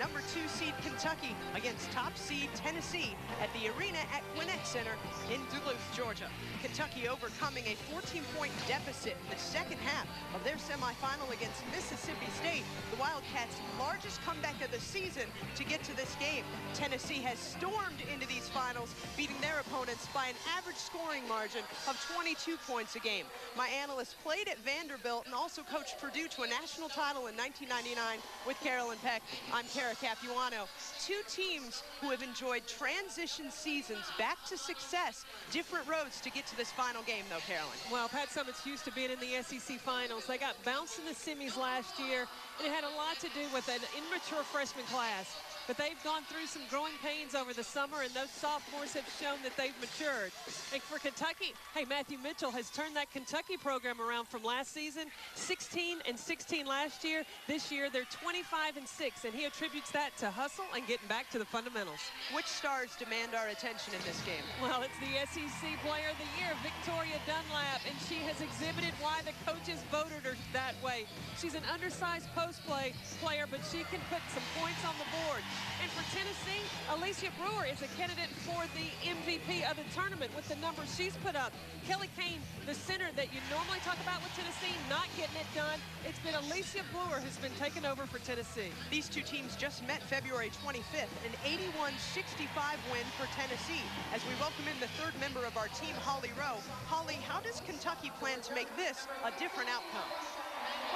number 2 seed Kentucky against top seed Tennessee at the arena at Gwinnett Center in Duluth, Georgia. Kentucky overcoming a 14-point deficit in the second half of their semifinal against Mississippi State, the Wildcats' largest comeback of the season to get to this game. Tennessee has stormed into these finals, beating their opponents by an average scoring margin of 22 points a game. My analyst played at Vanderbilt and also coached Purdue to a national title in 1999 with Carolyn Peck. I'm Kara Capuano. Two teams who have enjoyed transition seasons back to success, different roads to get to this final game, though, Carolyn. Well, Pat Summitt's used to being in the SEC finals. They got bounced in the semis last year, and it had a lot to do with an immature freshman class. But they've gone through some growing pains over the summer, and those sophomores have shown that they've matured. And for Kentucky, hey, Matthew Mitchell has turned that Kentucky program around from last season, 16-16 last year. This year, they're 25-6, and he attributes that to hustle and getting back to the fundamentals. Which stars demand our attention in this game? Well, it's the SEC Player of the Year, Victoria Dunlap, and she has exhibited why the coaches voted her that way. She's an undersized post player, but she can put some points on the board. And for Tennessee, Alicia Brewer is a candidate for the MVP of the tournament with the numbers she's put up. Kelly Kane, the center that you normally talk about with Tennessee, not getting it done. It's been Alicia Brewer who's been taking over for Tennessee. These two teams just met February 25th, an 81-65 win for Tennessee. As we welcome in the third member of our team, Holly Rowe. Holly, how does Kentucky plan to make this a different outcome?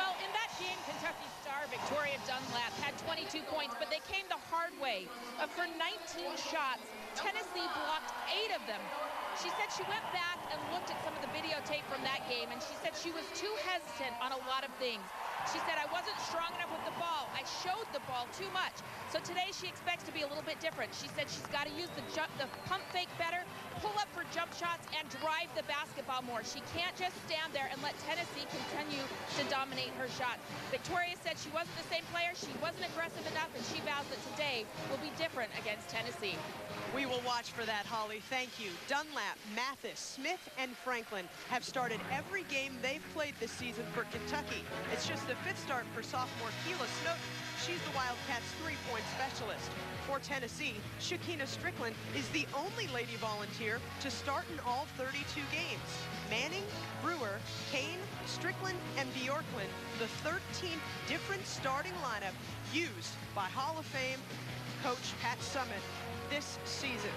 Well, in that game, Kentucky star Victoria Dunlap had 22 points, but they came the hard way. For 19 shots, Tennessee blocked 8 of them. She said she went back and looked at some of the videotape from that game, and she said she was too hesitant on a lot of things. She said, I wasn't strong enough with the ball. I showed the ball too much. So today she expects to be a little bit different. She said she's got to use the pump fake better, pull up for jump shots, and drive the basketball more. She can't just stand there and let Tennessee continue to dominate her shots. Victoria said she wasn't the same player. She wasn't aggressive enough, and she vows that today will be different against Tennessee. We will watch for that, Holly. Thank you. Dunlap, Mathis, Smith, and Franklin have started every game they've played this season for Kentucky. It's just the 5th start for sophomore Keela Snowden. She's the Wildcats' 3-point specialist. For Tennessee, Shakina Strickland is the only Lady Volunteer to start in all 32 games. Manning, Brewer, Kane, Strickland, and Bjorklund, the 13th different starting lineup used by Hall of Fame coach Pat Summitt this season.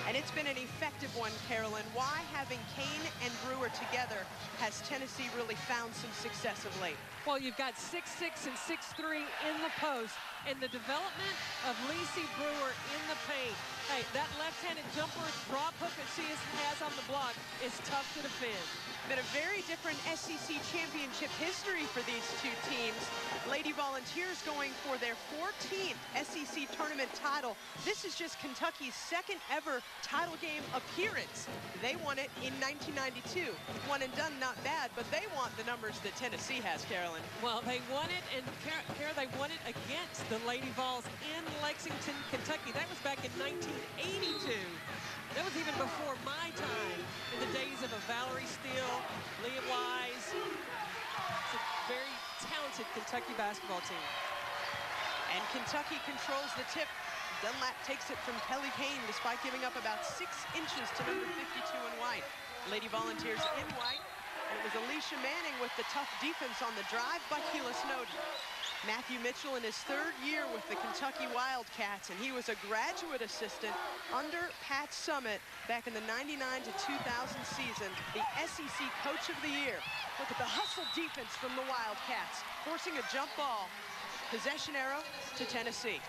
And it's been an effective one, Carolyn. Why having Kane and Brewer together has Tennessee really found some success of late? Well, you've got 6'6" and 6'3" in the post, and the development of Lacey Brewer in the paint. Hey, that left-handed jumper drop hook that she has on the block is tough to defend. Been a very different SEC championship history for these two teams. Lady Volunteers going for their 14th SEC tournament title. This is just Kentucky's 2nd ever title game appearance. They won it in 1992. One and done, not bad, but they want the numbers that Tennessee has, Carolyn. Well, they won it, and they won it against the Lady Vols in Lexington, Kentucky. That was back in 1982. That was even before my time, in the days of a Valerie Steele, Leah Wise. It's a very talented Kentucky basketball team. And Kentucky controls the tip. Dunlap takes it from Kelly Kane despite giving up about 6 inches to number 52 in white. Lady Volunteers in white. And it was Alicia Manning with the tough defense on the drive by Keela Snowden. Matthew Mitchell in his 3rd year with the Kentucky Wildcats, and he was a graduate assistant under Pat Summitt back in the 99 to 2000 season, the SEC Coach of the Year. Look at the hustle defense from the Wildcats, forcing a jump ball. Possession arrow to Tennessee.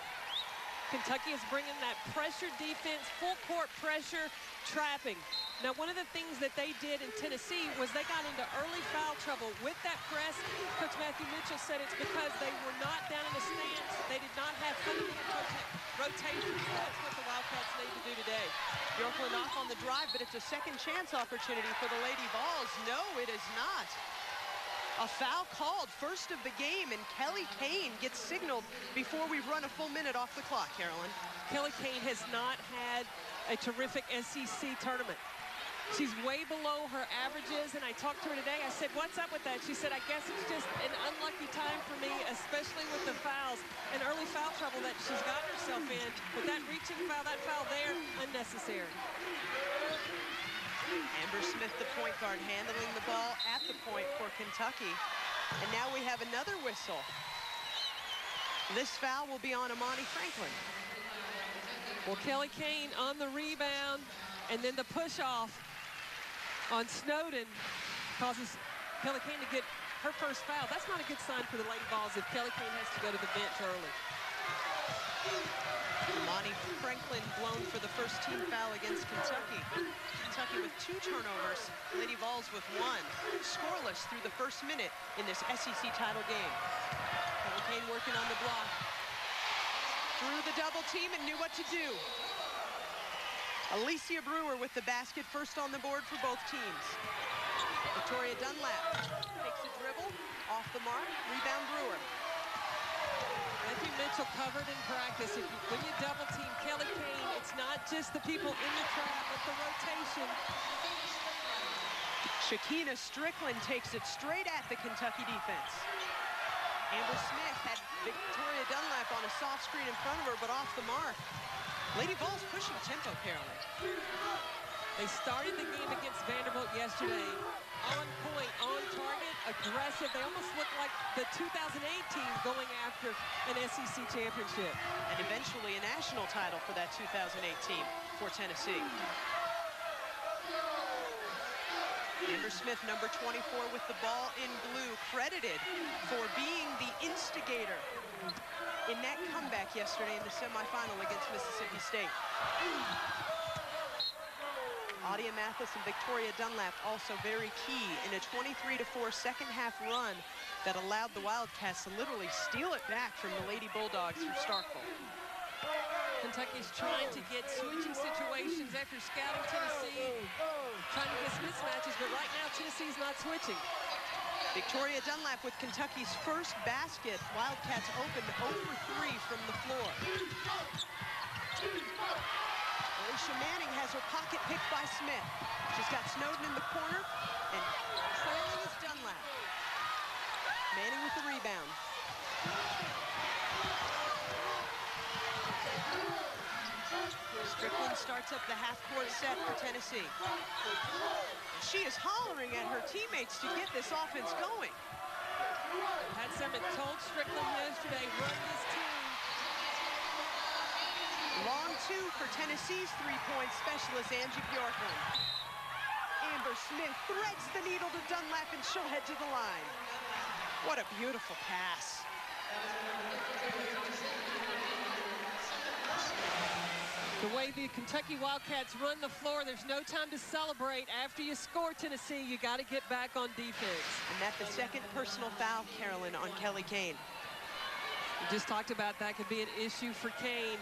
Kentucky is bringing that pressure defense, full court pressure, trapping. Now, one of the things that they did in Tennessee was they got into early foul trouble with that press. Coach Matthew Mitchell said it's because they were not down in the stance. They did not have fundamental rotations. That's what the Wildcats need to do today. Bjorklund off on the drive, but it's a second chance opportunity for the Lady Vols. No, it is not. A foul called, first of the game, and Kelly Kane gets signaled before we run a full minute off the clock, Carolyn. Kelly Kane has not had a terrific SEC tournament. She's way below her averages, and I talked to her today. I said, what's up with that? She said, I guess it's just an unlucky time for me, especially with the fouls and early foul trouble that she's gotten herself in. But that reaching foul, that foul there, unnecessary. Amber Smith, the point guard, handling the ball at the point for Kentucky. And now we have another whistle. This foul will be on Amani Franklin. Well, Kelly Kane on the rebound, and then the push-off on Snowden causes Kelly Kane to get her first foul. That's not a good sign for the Lady Vols if Kelly Kane has to go to the bench early. Amani Franklin blown for the first team foul against Kentucky. Kentucky with 2 turnovers, Lady Vols with 1. Scoreless through the first minute in this SEC title game. Kelly Kane working on the block. Threw the double team and knew what to do. Alicia Brewer with the basket, first on the board for both teams. Victoria Dunlap takes a dribble, off the mark, rebound Brewer. Matthew Mitchell covered in practice. When you double team Kelly Kane, it's not just the people in the trap, but the rotation. Shakina Strickland takes it straight at the Kentucky defense. Amber Smith had Victoria Dunlap on a soft screen in front of her, but off the mark. Lady Vols pushing tempo, Carolyn. They started the game against Vanderbilt yesterday. On point, on target, aggressive. They almost look like the 2008 team going after an SEC championship. And eventually a national title for that 2008 team for Tennessee. Amber Smith, number 24, with the ball in blue, credited for being the instigator in that comeback yesterday in the semifinal against Mississippi State. Adia Mathis and Victoria Dunlap also very key in a 23-4 second half run that allowed the Wildcats to literally steal it back from the Lady Bulldogs through Starkville. Kentucky's trying to get switching situations after scouting Tennessee, trying to get mismatches, but right now Tennessee's not switching. Victoria Dunlap with Kentucky's first basket. Wildcats opened 0 for 3 from the floor. Alicia Manning has her pocket picked by Smith. She's got Snowden in the corner, and trailing is Dunlap. Manning with the rebound. Strickland starts up the half-court set for Tennessee. She is hollering at her teammates to get this offense going. Pat Summitt told Strickland yesterday, run this team. Long 2 for Tennessee's three-point specialist, Angie Bjorklund. Amber Smith threads the needle to Dunlap, and she'll head to the line. What a beautiful pass. The way the Kentucky Wildcats run the floor, there's no time to celebrate. After you score, Tennessee, you got to get back on defense. And that's the second personal foul, Carolyn, on Kelly Kane. We just talked about that could be an issue for Kane.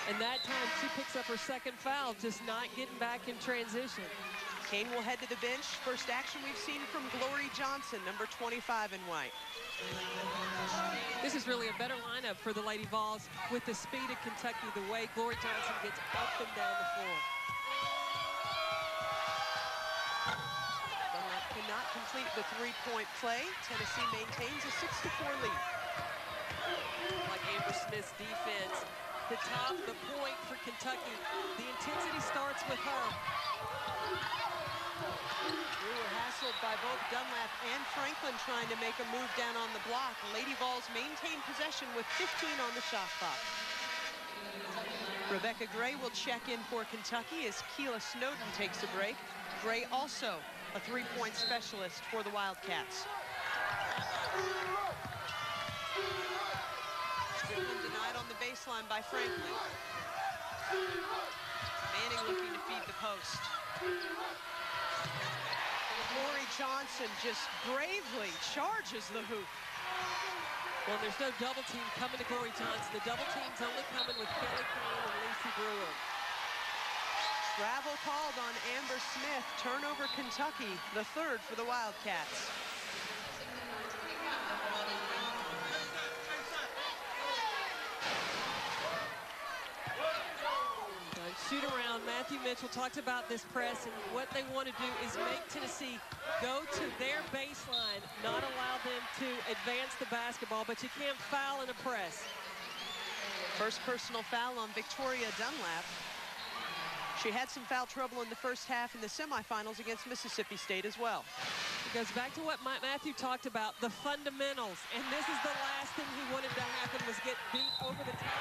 And that time, she picks up her second foul, just not getting back in transition. Kane will head to the bench. First action we've seen from Glory Johnson, number 25 in white. This is really a better lineup for the Lady Vols with the speed of Kentucky, the way Glory Johnson gets up and down the floor. Dunlap cannot complete the three-point play. Tennessee maintains a 6-4 lead. Like Amber Smith's defense, the top, the point for Kentucky. The intensity starts with her. Brewer hassled by both Dunlap and Franklin trying to make a move down on the block. Lady Vols maintain possession with 15 on the shot clock. Rebecca Gray will check in for Kentucky as Keela Snowden takes a break. Gray also a three-point specialist for the Wildcats. Strickland denied on the baseline by Franklin. Manning looking to feed the post. Glory Johnson just bravely charges the hoop. Well, there's no double team coming to Glory Johnson. The double team's only coming with Kelly Kane and Lacey Brewer. Travel called on Amber Smith. Turnover Kentucky, the third for the Wildcats. Shoot around, Matthew Mitchell talked about this press, and what they want to do is make Tennessee go to their baseline, not allow them to advance the basketball, but you can't foul in a press. First personal foul on Victoria Dunlap. She had some foul trouble in the first half in the semifinals against Mississippi State as well. It goes back to what Matthew talked about, the fundamentals. And this is the last thing he wanted to happen, was get beat over the top.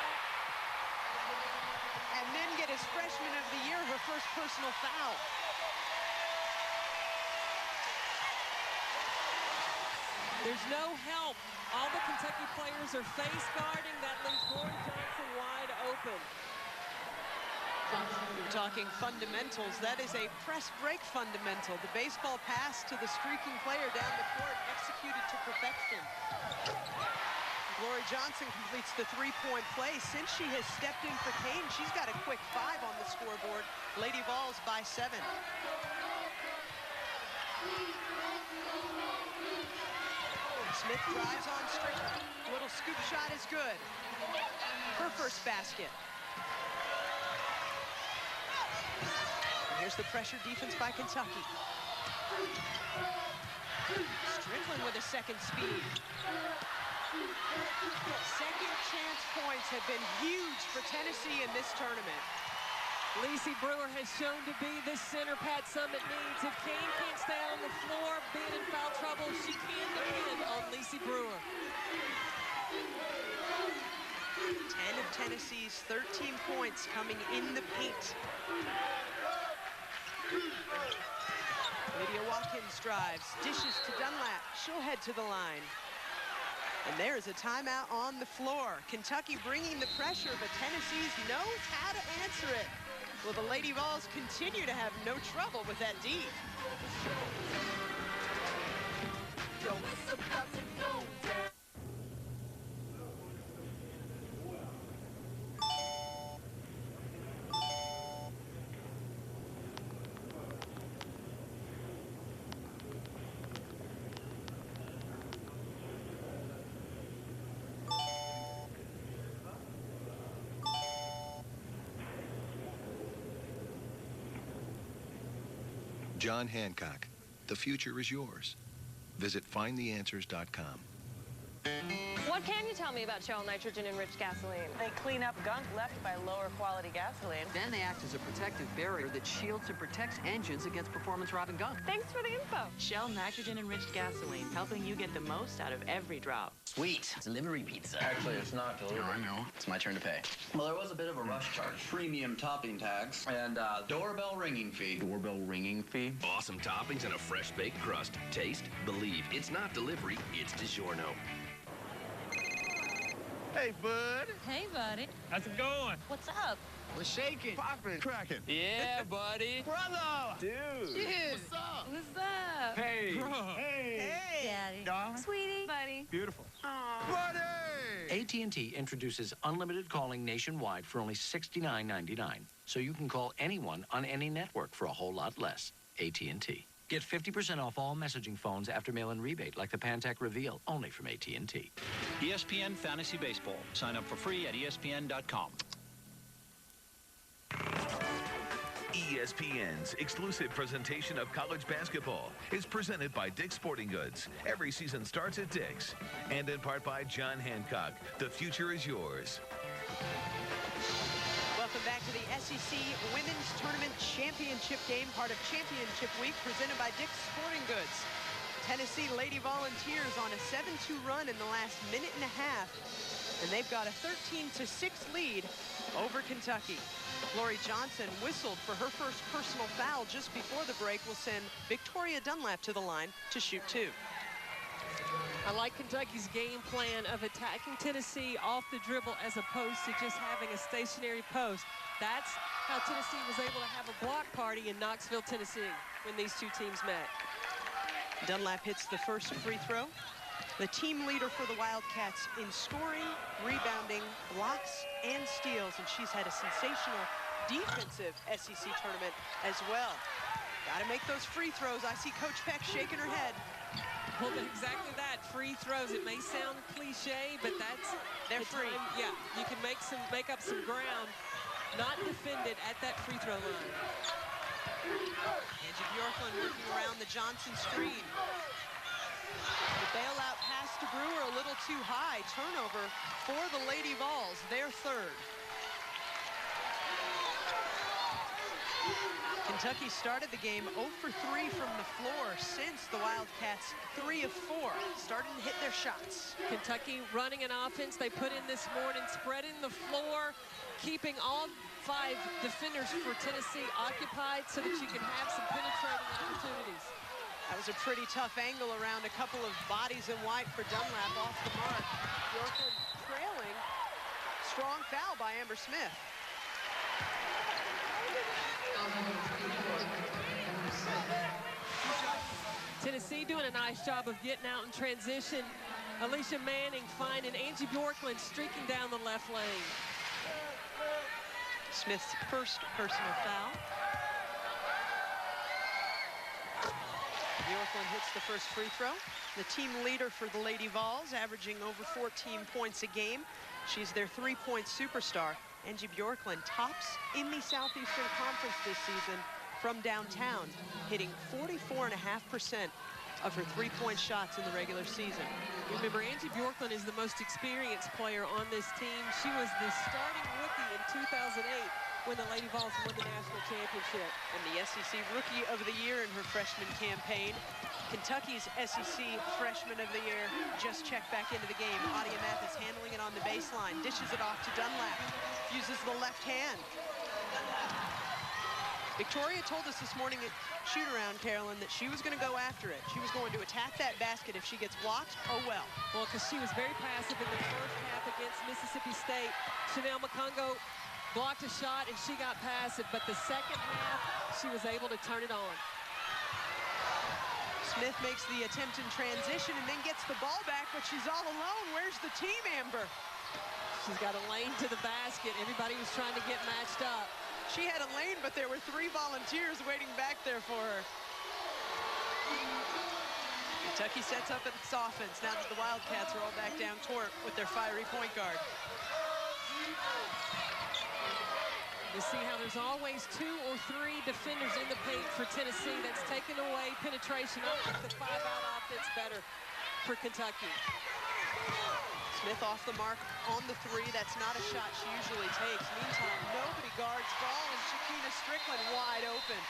And then get his freshman of the year, her first personal foul. There's no help. All the Kentucky players are face guarding. That leaves Lauren Johnson wide open. We're talking fundamentals. That is a press break fundamental. The baseball pass to the streaking player down the court, executed to perfection. Glory Johnson completes the three-point play. Since she has stepped in for Kane, she's got a quick 5 on the scoreboard. Lady Vols by 7. Smith drives on Strickland. Little scoop shot is good. Her first basket. Here's the pressure defense by Kentucky. Strickland with a second speed. Second chance points have been huge for Tennessee in this tournament. Lacey Brewer has shown to be the center Pat Summitt needs. If Kane can't stay on the floor, being in foul trouble, she can depend on Lacey Brewer. 10 of Tennessee's 13 points coming in the paint. Lydia Watkins drives, dishes to Dunlap. She'll head to the line. And there is a timeout on the floor. Kentucky bringing the pressure, but Tennessee knows how to answer it. Will the Lady Vols continue to have no trouble with that D? John Hancock, the future is yours. Visit findtheanswers.com. What can you tell me about Shell nitrogen-enriched gasoline? They clean up gunk left by lower quality gasoline. Then they act as a protective barrier that shields and protects engines against performance-robbing gunk. Thanks for the info. Shell nitrogen-enriched gasoline, helping you get the most out of every drop. Sweet. Delivery pizza. Actually, it's not delivery. I know. It's my turn to pay. Well, there was a bit of a rush charge. Premium topping tax and doorbell ringing fee. Doorbell ringing fee. Awesome toppings and a fresh baked crust. Taste, believe. It's not delivery, it's DiGiorno. Hey, bud. Hey, buddy. How's it going? What's up? We're shaking. Popping. Cracking. Yeah, buddy. Brother. Dude. What's up? What's up? Hey. Bro. Hey. Daddy. Darling. Sweetie. Buddy. Beautiful. Aww. Buddy. AT&T introduces unlimited calling nationwide for only $69.99. So you can call anyone on any network for a whole lot less. AT&T. Get 50% off all messaging phones after mail-in rebate, like the Pantech Reveal, only from AT&T. ESPN Fantasy Baseball. Sign up for free at ESPN.com. ESPN's exclusive presentation of college basketball is presented by Dick's Sporting Goods. Every season starts at Dick's. And in part by John Hancock. The future is yours. Welcome back to the SEC Women's Tournament Championship game, part of Championship Week, presented by Dick's Sporting Goods. Tennessee Lady Volunteers on a 7-2 run in the last minute and a half, and they've got a 13-6 lead over Kentucky. Glory Johnson whistled for her first personal foul just before the break, will send Victoria Dunlap to the line to shoot 2. I like Kentucky's game plan of attacking Tennessee off the dribble as opposed to just having a stationary post. That's how Tennessee was able to have a block party in Knoxville, Tennessee, when these two teams met. Dunlap hits the first free throw. The team leader for the Wildcats in scoring, rebounding, blocks, and steals, and she's had a sensational defensive SEC tournament as well. Got to make those free throws. I see Coach Peck shaking her head. Well, exactly that. Free throws. It may sound cliche, but they're free. Yeah, you can make up some ground. not defended at that free throw line. Angie Bjorklund working around the Johnson screen. The bailout pass to Brewer a little too high. Turnover for the Lady Vols, their third. Kentucky started the game 0 for 3 from the floor since the Wildcats 3 of 4. Starting to hit their shots. Kentucky running an offense they put in this morning, spreading the floor, keeping all 5 defenders for Tennessee occupied so that you can have some penetrating opportunities. That was a pretty tough angle around a couple of bodies in white for Dunlap off the mark. Bjorklund trailing. Strong foul by Amber Smith. Tennessee doing a nice job of getting out in transition. Alicia Manning finding Angie Bjorklund streaking down the left lane. Smith's first personal foul. Bjorklund hits the first free throw. The team leader for the Lady Vols, averaging over 14 points a game. She's their 3-point superstar. Angie Bjorklund tops in the Southeastern Conference this season from downtown, hitting 44.5% of her 3-point shots in the regular season. Remember, Angie Bjorklund is the most experienced player on this team. She was the starting rookie in 2008 when the Lady Vols won the national championship. And the SEC Rookie of the Year in her freshman campaign. Kentucky's SEC Freshman of the Year just checked back into the game. Adia Mathis handling it on the baseline, dishes it off to Dunlap, uses the left hand. Victoria told us this morning at shoot-around, Carolyn, that she was going to go after it. She was going to attack that basket. If she gets blocked, oh well. Well, because she was very passive in the first half against Mississippi State. Chanel Makongo blocked a shot and she got passive, but the second half, she was able to turn it on. Smith makes the attempt in transition and then gets the ball back, but she's all alone. Where's the team, Amber? She's got a lane to the basket. Everybody was trying to get matched up. She had a lane, but there were 3 volunteers waiting back there for her. Kentucky sets up its offense now that the Wildcats are all back down court with their fiery point guard. You see how there's always 2 or 3 defenders in the paint for Tennessee. That's taken away penetration. I think the 5-out offense better for Kentucky. Smith off the mark on the 3. That's not a shot she usually takes. Meantime, nobody guards ball, and Shakina Strickland wide open.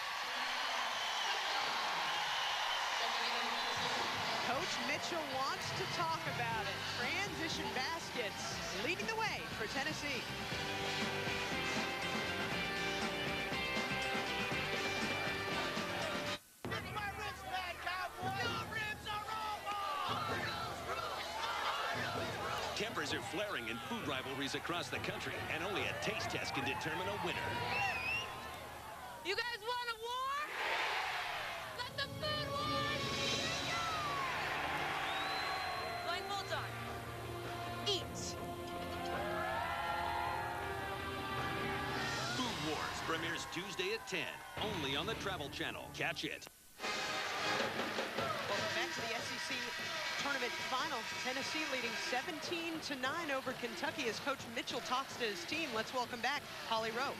Coach Mitchell wants to talk about it. Transition baskets leading the way for Tennessee. Tempers are flaring in food rivalries across the country, and only a taste test can determine a winner. You guys want a war? Let the food wars begin! Going Bulldog. Eat. Food Wars premieres Tuesday at 10, only on the Travel Channel. Catch it. Welcome back to the SEC Tournament Final. Tennessee leading 17-9 over Kentucky as Coach Mitchell talks to his team. Let's welcome back Holly Rowe.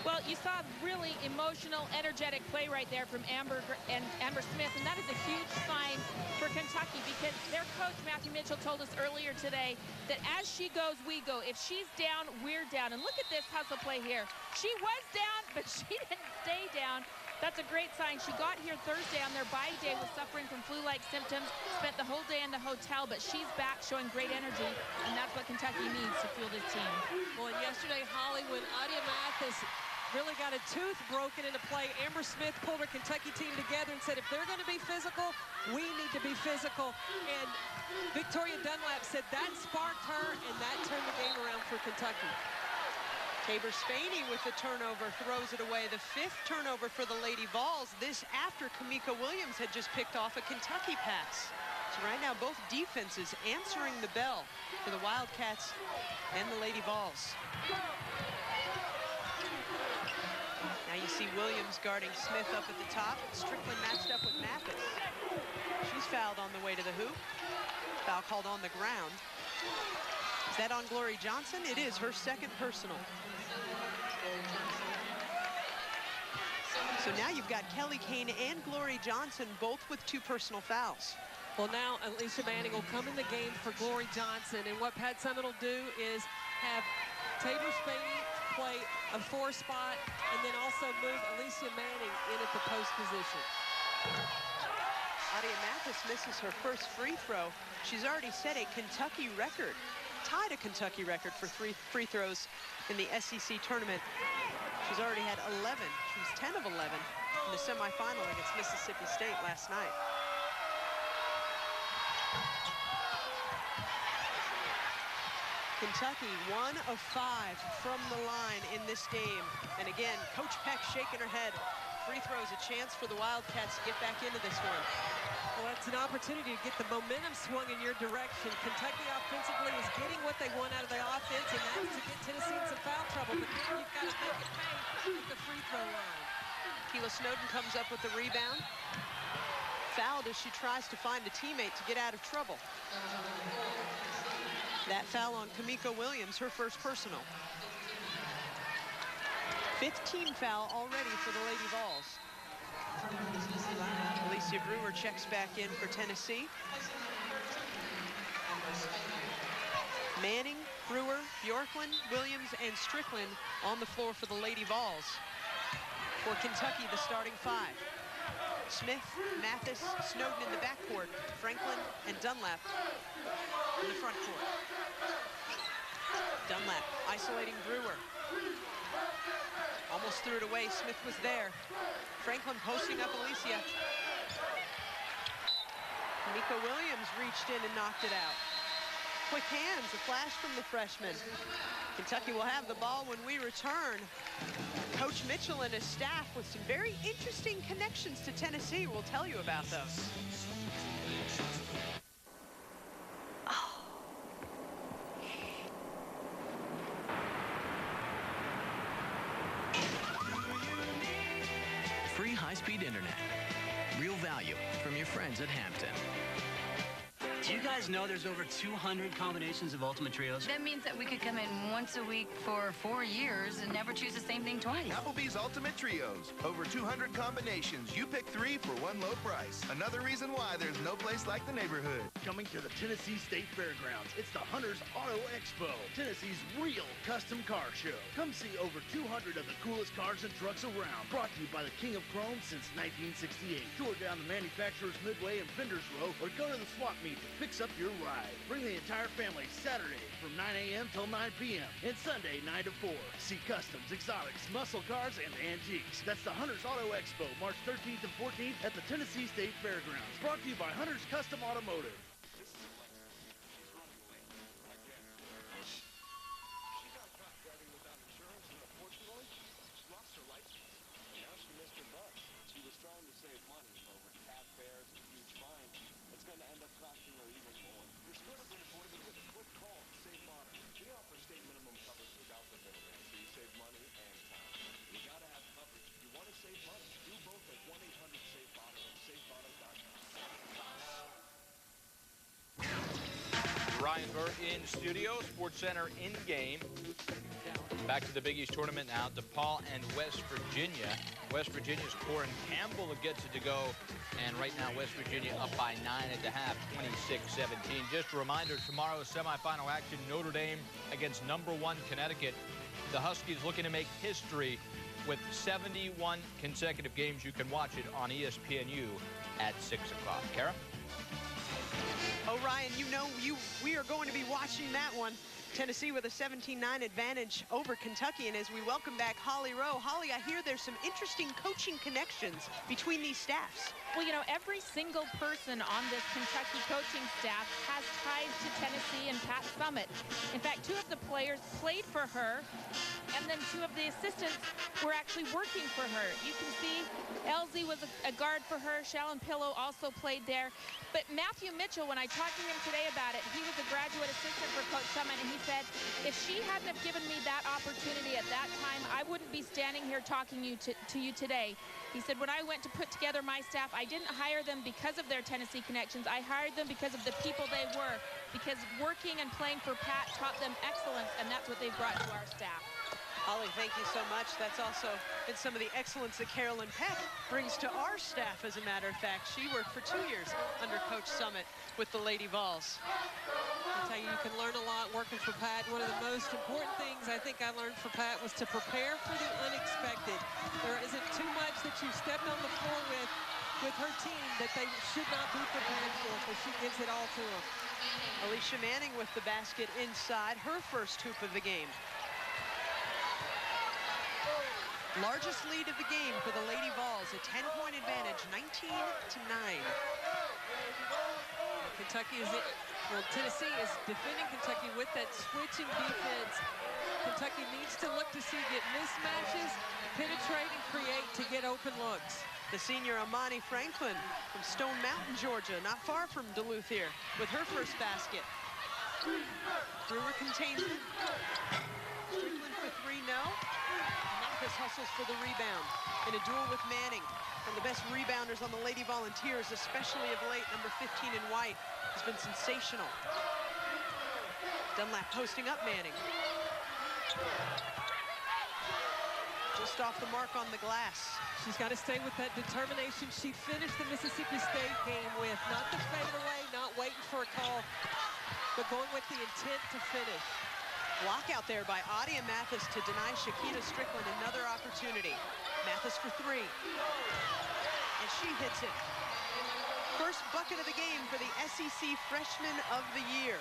Well, you saw really emotional, energetic play right there from Amber Smith, and that is a huge sign for Kentucky because their coach, Matthew Mitchell, told us earlier today that as she goes, we go. If she's down, we're down. And look at this hustle play here. She was down, but she didn't stay down. That's a great sign. She got here Thursday on their bye day, was suffering from flu-like symptoms, spent the whole day in the hotel, but she's back showing great energy, and that's what Kentucky needs to fuel this team. Well, and yesterday, Holly, when Adia Mathis really got a tooth broken into play, Amber Smith pulled her Kentucky team together and said, if they're going to be physical, we need to be physical. And Victoria Dunlap said that sparked her, and that turned the game around for Kentucky. Tabor Spaney with the turnover throws it away. The 5th turnover for the Lady Vols. This after Kamika Williams had just picked off a Kentucky pass. So right now both defenses answering the bell for the Wildcats and the Lady Vols. Now you see Williams guarding Smith up at the top. Strickland matched up with Mathis. She's fouled on the way to the hoop. Foul called on the ground. Is that on Glory Johnson? It is her 2nd personal. So now you've got Kelly Kane and Glory Johnson both with 2 personal fouls. Well, now Alicia Manning will come in the game for Glory Johnson, and what Pat Summitt will do is have Tabor Spaney play a 4 spot and then also move Alicia Manning in at the post position. Adia Mathis misses her first free throw. She's already set a Kentucky record, tied a Kentucky record for free throws in the SEC tournament. She's already had 11. She was 10 of 11 in the semifinal against Mississippi State last night. Kentucky 1 of 5 from the line in this game. And again, Coach Peck shaking her head. Free throws, a chance for the Wildcats to get back into this one. Well, it's an opportunity to get the momentum swung in your direction. Kentucky offensively is getting what they want out of the offense, and that is to get Tennessee in some foul trouble. But then you've got to make it pay at the free throw line. Keila Snowden comes up with the rebound. Fouled as she tries to find a teammate to get out of trouble. That foul on Kamika Williams, her first personal. 15 foul already for the Lady Vols. Alicia Brewer checks back in for Tennessee. Manning, Brewer, Bjorklund, Williams, and Strickland on the floor for the Lady Vols. For Kentucky, the starting 5. Smith, Mathis, Snowden in the backcourt, Franklin, and Dunlap in the front court. Dunlap isolating Brewer. Almost threw it away. Smith was there. Franklin posting up Alicia. Kamika Williams reached in and knocked it out. Quick hands, a flash from the freshman. Kentucky will have the ball when we return. Coach Mitchell and his staff with some very interesting connections to Tennessee. We'll tell you about those. Free high-speed internet. Real value from your friends at Hampton. Do you guys know there's over 200 combinations of Ultimate Trios? That means that we could come in once a week for 4 years and never choose the same thing twice. Applebee's Ultimate Trios. Over 200 combinations. You pick 3 for one low price. Another reason why there's no place like the neighborhood. Coming to the Tennessee State Fairgrounds, it's the Hunters Auto Expo, Tennessee's real custom car show. Come see over 200 of the coolest cars and trucks around. Brought to you by the King of Chrome since 1968. Tour down the Manufacturers Midway and Vendors Row, or go to the swap meet to fix up your ride. Bring the entire family Saturday from 9 a.m. till 9 p.m. and Sunday 9 to 4. See customs, exotics, muscle cars, and antiques. That's the Hunters Auto Expo, March 13th and 14th at the Tennessee State Fairgrounds. Brought to you by Hunters Custom Automotive. Ryan Burke in studio, SportsCenter in game. Back to the Big East tournament now. DePaul and West Virginia. West Virginia's Corin Campbell gets it to go. And right now, West Virginia up by 9 at the half, 26-17. Just a reminder, tomorrow's semifinal action, Notre Dame against #1 Connecticut. The Huskies looking to make history with 71 consecutive games. You can watch it on ESPNU at 6 o'clock. Kara? Oh, Ryan, you know we are going to be watching that one. Tennessee with a 17-9 advantage over Kentucky. And as we welcome back Holly Rowe. Holly, I hear there's some interesting coaching connections between these staffs. Well, you know, every single person on this Kentucky coaching staff has ties to Tennessee and Pat Summitt. In fact, 2 of the players played for her, and then 2 of the assistants were actually working for her. You can see Elsie was a guard for her. Shallon Pillow also played there. But Matthew Mitchell, when I talked to him today about it, he was a graduate assistant for Coach Summitt, and he said, if she hadn't have given me that opportunity at that time, I wouldn't be standing here talking to you today. He said, when I went to put together my staff, I didn't hire them because of their Tennessee connections. I hired them because of the people they were, because working and playing for Pat taught them excellence, and that's what they've brought to our staff. Holly, thank you so much. That's also been some of the excellence that Carolyn Peck brings to our staff, as a matter of fact. She worked for 2 years under Coach Summit with the Lady Vols. I tell you, you can learn a lot working for Pat. One of the most important things I think I learned from Pat was to prepare for the unexpected. There isn't too much that you stepped on the floor with her team that they should not be prepared for, because she gives it all to them. Alicia Manning with the basket inside, her first hoop of the game. Largest lead of the game for the Lady Vols, a 10-point advantage, 19-9. Tennessee is defending Kentucky with that switching defense. Kentucky needs to look to see get mismatches, penetrate, and create to get open looks. The senior Amani Franklin from Stone Mountain, Georgia, not far from Duluth here, with her first basket. Brewer contains it. Strickland for three, no. Mathis hustles for the rebound in a duel with Manning. One of the best rebounders on the Lady Volunteers, especially of late. Number 15 in white has been sensational. Dunlap posting up Manning. Just off the mark on the glass. She's got to stay with that determination she finished the Mississippi State game with. Not the fade away, not waiting for a call, but going with the intent to finish. Block out there by Adia Mathis to deny Shakita Strickland another opportunity. Mathis for three. And she hits it. First bucket of the game for the SEC Freshman of the Year.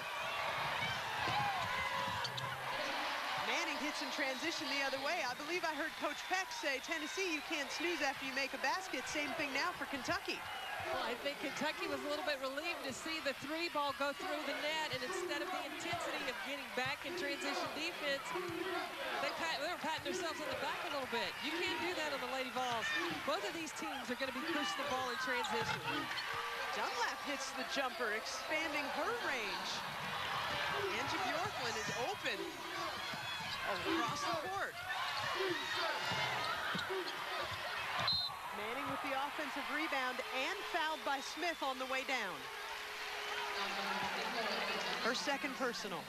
Manning hits in transition the other way. I believe I heard Coach Peck say, Tennessee, you can't snooze after you make a basket. Same thing now for Kentucky. Well, I think Kentucky was a little bit relieved to see the three ball go through the net, and instead of the intensity of getting back in transition defense, they were patting themselves on the back a little bit. You can't do that on the Lady Vols. Both of these teams are going to be pushing the ball in transition. Dunlap hits the jumper, expanding her range. Angie Bjorklund is open across the court. Manning with the offensive rebound and fouled by Smith on the way down. Her second personal.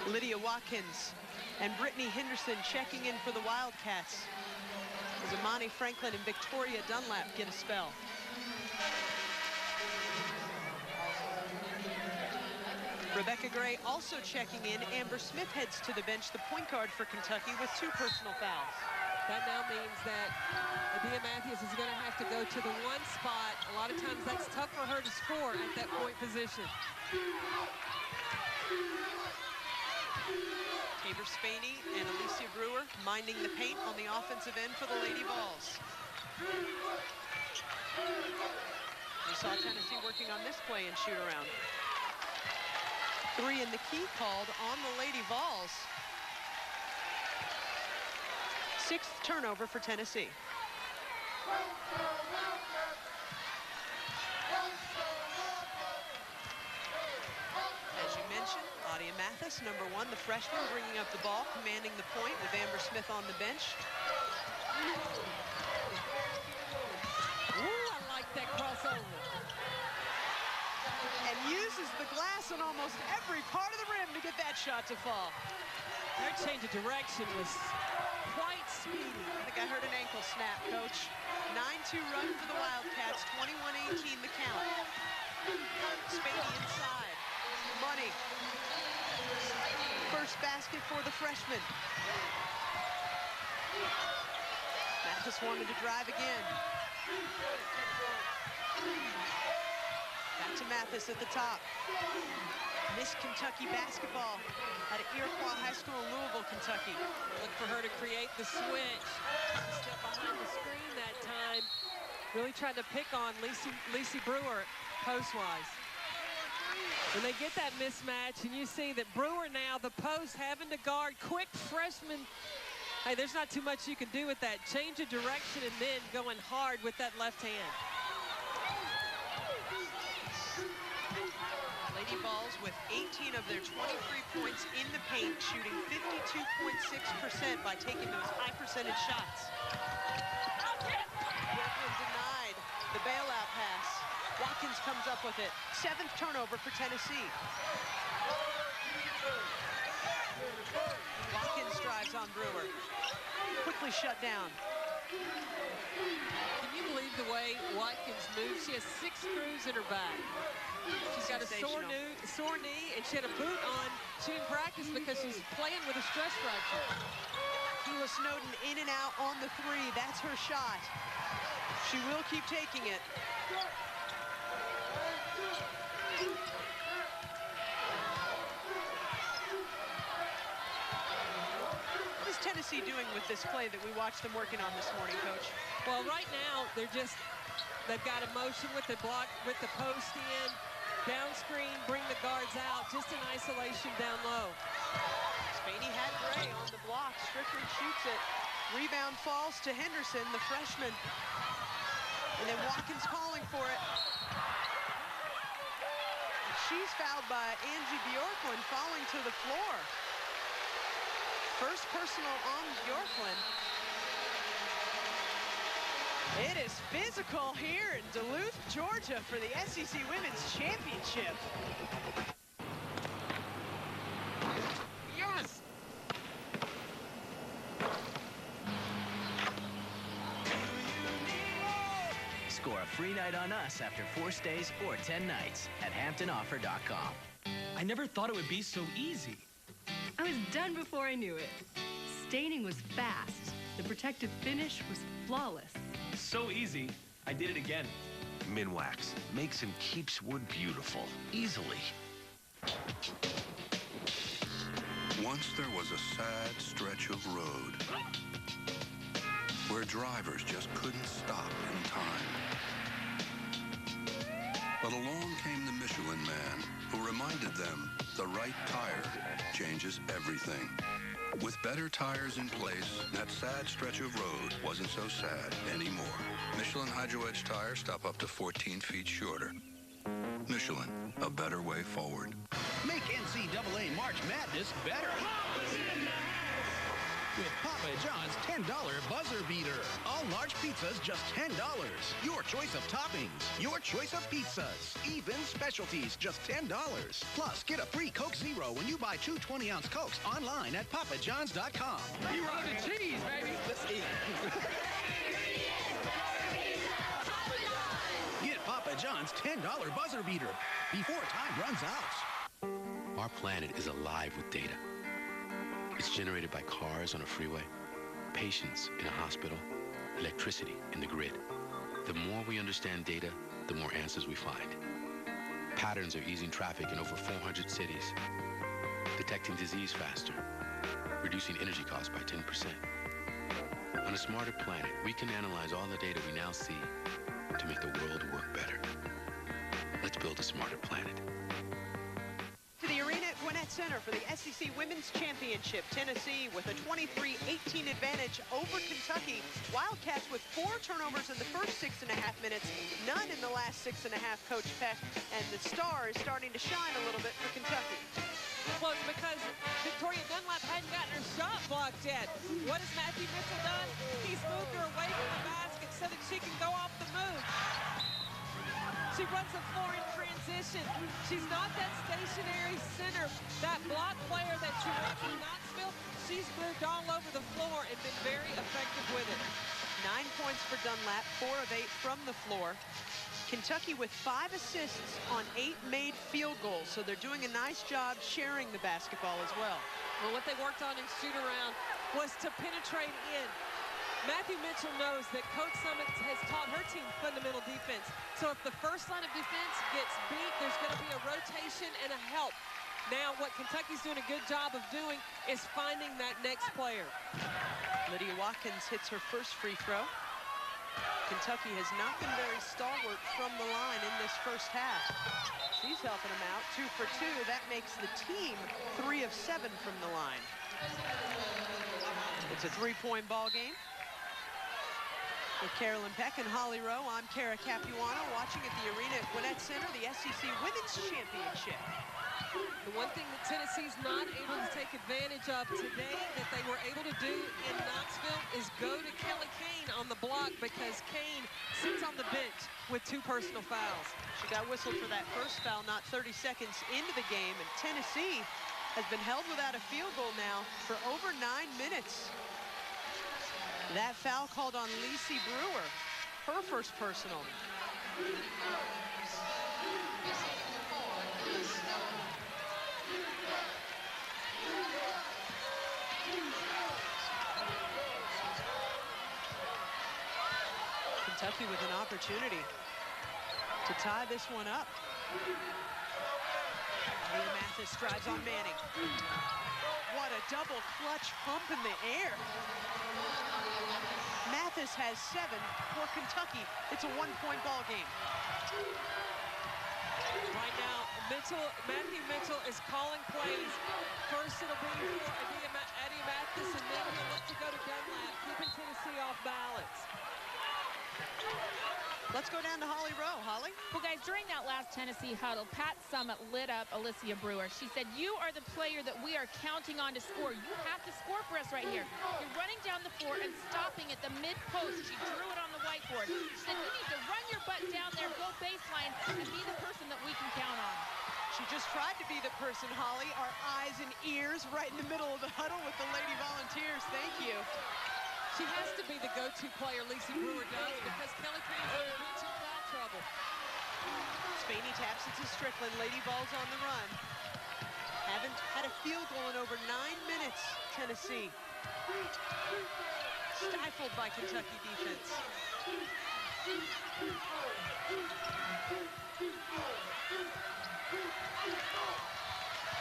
Lydia Watkins and Brittany Henderson checking in for the Wildcats as Amani Franklin and Victoria Dunlap get a spell. Rebecca Gray also checking in. Amber Smith heads to the bench, the point guard for Kentucky, with two personal fouls. That now means that Adia Matthews is going to have to go to the one spot. A lot of times that's tough for her to score at that point position. Tabor Spaney and Alicia Brewer minding the paint on the offensive end for the Lady Vols. We saw Tennessee working on this play and shoot around. Three in the key called on the Lady Vols. Sixth turnover for Tennessee. As you mentioned, Adia Mathis, number one, the freshman, bringing up the ball, commanding the point with Amber Smith on the bench. Ooh, I like that crossover. And uses the glass on almost every part of the rim to get that shot to fall. Their change of direction was quite speedy. I think I heard an ankle snap, Coach. 9-2 run for the Wildcats, 21-18 the count. Spaney inside. Money. First basket for the freshman. Mathis wanted to drive again. Back to Mathis at the top. Miss Kentucky basketball at Iroquois High School in Louisville, Kentucky. Look for her to create the switch. She stepped behind the screen that time. Really tried to pick on Lacey Brewer post-wise. When they get that mismatch and you see that Brewer now, the post, having to guard quick freshman. Hey, there's not too much you can do with that. Change of direction and then going hard with that left hand. Lady Vols with 18 of their 23 points in the paint, shooting 52.6% by taking those high percentage shots. Bjorklund denied the bailout pass. Watkins comes up with it. 7th turnover for Tennessee. Watkins drives on Brewer. Quickly shut down. Can you believe the way Watkins moves? She has 6 screws in her back. She's got a sore knee, and she had a boot on. She didn't practice because she's playing with a stress fracture. Keila Snowden in and out on the 3. That's her shot. She will keep taking it. What is Tennessee doing with this play that we watched them working on this morning, Coach? Well, right now, they've got a motion with the block, with the post in, down screen, bring the guards out, just in isolation down low. Spaney had Gray on the block. Strickland shoots it. Rebound falls to Henderson, the freshman. And then Watkins calling for it. She's fouled by Angie Bjorklund, falling to the floor. First personal on Bjorklund. It is physical here in Duluth, Georgia for the SEC Women's Championship. Yes! Score a free night on us after 4 stays or 10 nighs at HamptonOffer.com. I never thought it would be so easy. I was done before I knew it. Staining was fast. The protective finish was flawless. So easy, I did it again. Minwax makes and keeps wood beautiful, easily. Once there was a sad stretch of road where drivers just couldn't stop in time. But along came the Michelin Man, who reminded them the right tire changes everything. With better tires in place, that sad stretch of road wasn't so sad anymore. Michelin Hydro Edge tires stop up to 14 feet shorter. Michelin, a better way forward. Make NCAA March Madness better. With Papa John's $10 buzzer beater. All large pizzas just $10. Your choice of toppings. Your choice of pizzas. Even specialties just $10. Plus, get a free Coke Zero when you buy 2 20-ounce Cokes online at papajohns.com. You run the cheese, baby. Let's eat. Get Papa John's $10 buzzer beater before time runs out. Our planet is alive with data. It's generated by cars on a freeway, patients in a hospital, electricity in the grid. The more we understand data, the more answers we find. Patterns are easing traffic in over 400 cities, detecting disease faster, reducing energy costs by 10%. On a smarter planet, we can analyze all the data we now see to make the world work better. Let's build a smarter planet. To the arena at Gwinnett Center for the SEC Women's Championship. Tennessee with a 23-18 advantage over Kentucky. Wildcats with 4 turnovers in the first 6.5 minutes, none in the last 6.5, Coach Peck. And the star is starting to shine a little bit for Kentucky. Well, it's because Victoria Dunlap hadn't gotten her shot blocked yet. What has Matthew Mitchell done? He's moved her away from the basket so that she can go off the move. She runs the floor in transition. She's not that stationary center, that block player that you want from Knoxville. She's moved all over the floor and been very effective with it. 9 points for Dunlap, 4 of 8 from the floor. Kentucky with 5 assists on 8 made field goals, so they're doing a nice job sharing the basketball as well. Well, what they worked on in shoot-around was to penetrate in. Matthew Mitchell knows that Coach Summit has taught her team fundamental defense. So if the first line of defense gets beat, there's going to be a rotation and a help. Now what Kentucky's doing a good job of doing is finding that next player. Lydia Watkins hits her first free throw. Kentucky has not been very stalwart from the line in this first half. She's helping them out, 2 for 2. That makes the team 3 of 7 from the line. It's a 3-point ball game. With Carolyn Peck and Holly Rowe, I'm Kara Capuano watching at the arena at Gwinnett Center, the SEC Women's Championship. The one thing that Tennessee's not able to take advantage of today that they were able to do in Knoxville is go to Kelly Kane on the block, because Kane sits on the bench with 2 personal fouls. She got whistled for that first foul not 30 seconds into the game, and Tennessee has been held without a field goal now for over 9 minutes. That foul called on Lacey Brewer, her first personal. Kentucky with an opportunity to tie this one up. Leah Mathis drives on Manning. What a double clutch pump in the air. Mathis has 7 for Kentucky. It's a 1-point ball game. Right now, Matthew Mitchell is calling plays. First it'll be for Adia Mathis, and then he'll look to go to Dunlap, keeping Tennessee off balance. Let's go down to Holly Rowe. Holly? Well, guys, during that last Tennessee huddle, Pat Summitt lit up Alicia Brewer. She said, "You are the player that we are counting on to score. You have to score for us right here. You're running down the floor and stopping at the mid-post." She drew it on the whiteboard. She said, "You need to run your butt down there, go baseline, and be the person that we can count on." She just tried to be the person, Holly. Our eyes and ears right in the middle of the huddle with the Lady Volunteers. Thank you. She has to be the go-to player, Lacey Brewer does, because Kelly Kane's on the bench in foul trouble. Spaney taps it to Strickland. Lady Vols on the run. Haven't had a field goal in over 9 minutes, Tennessee. Stifled by Kentucky defense.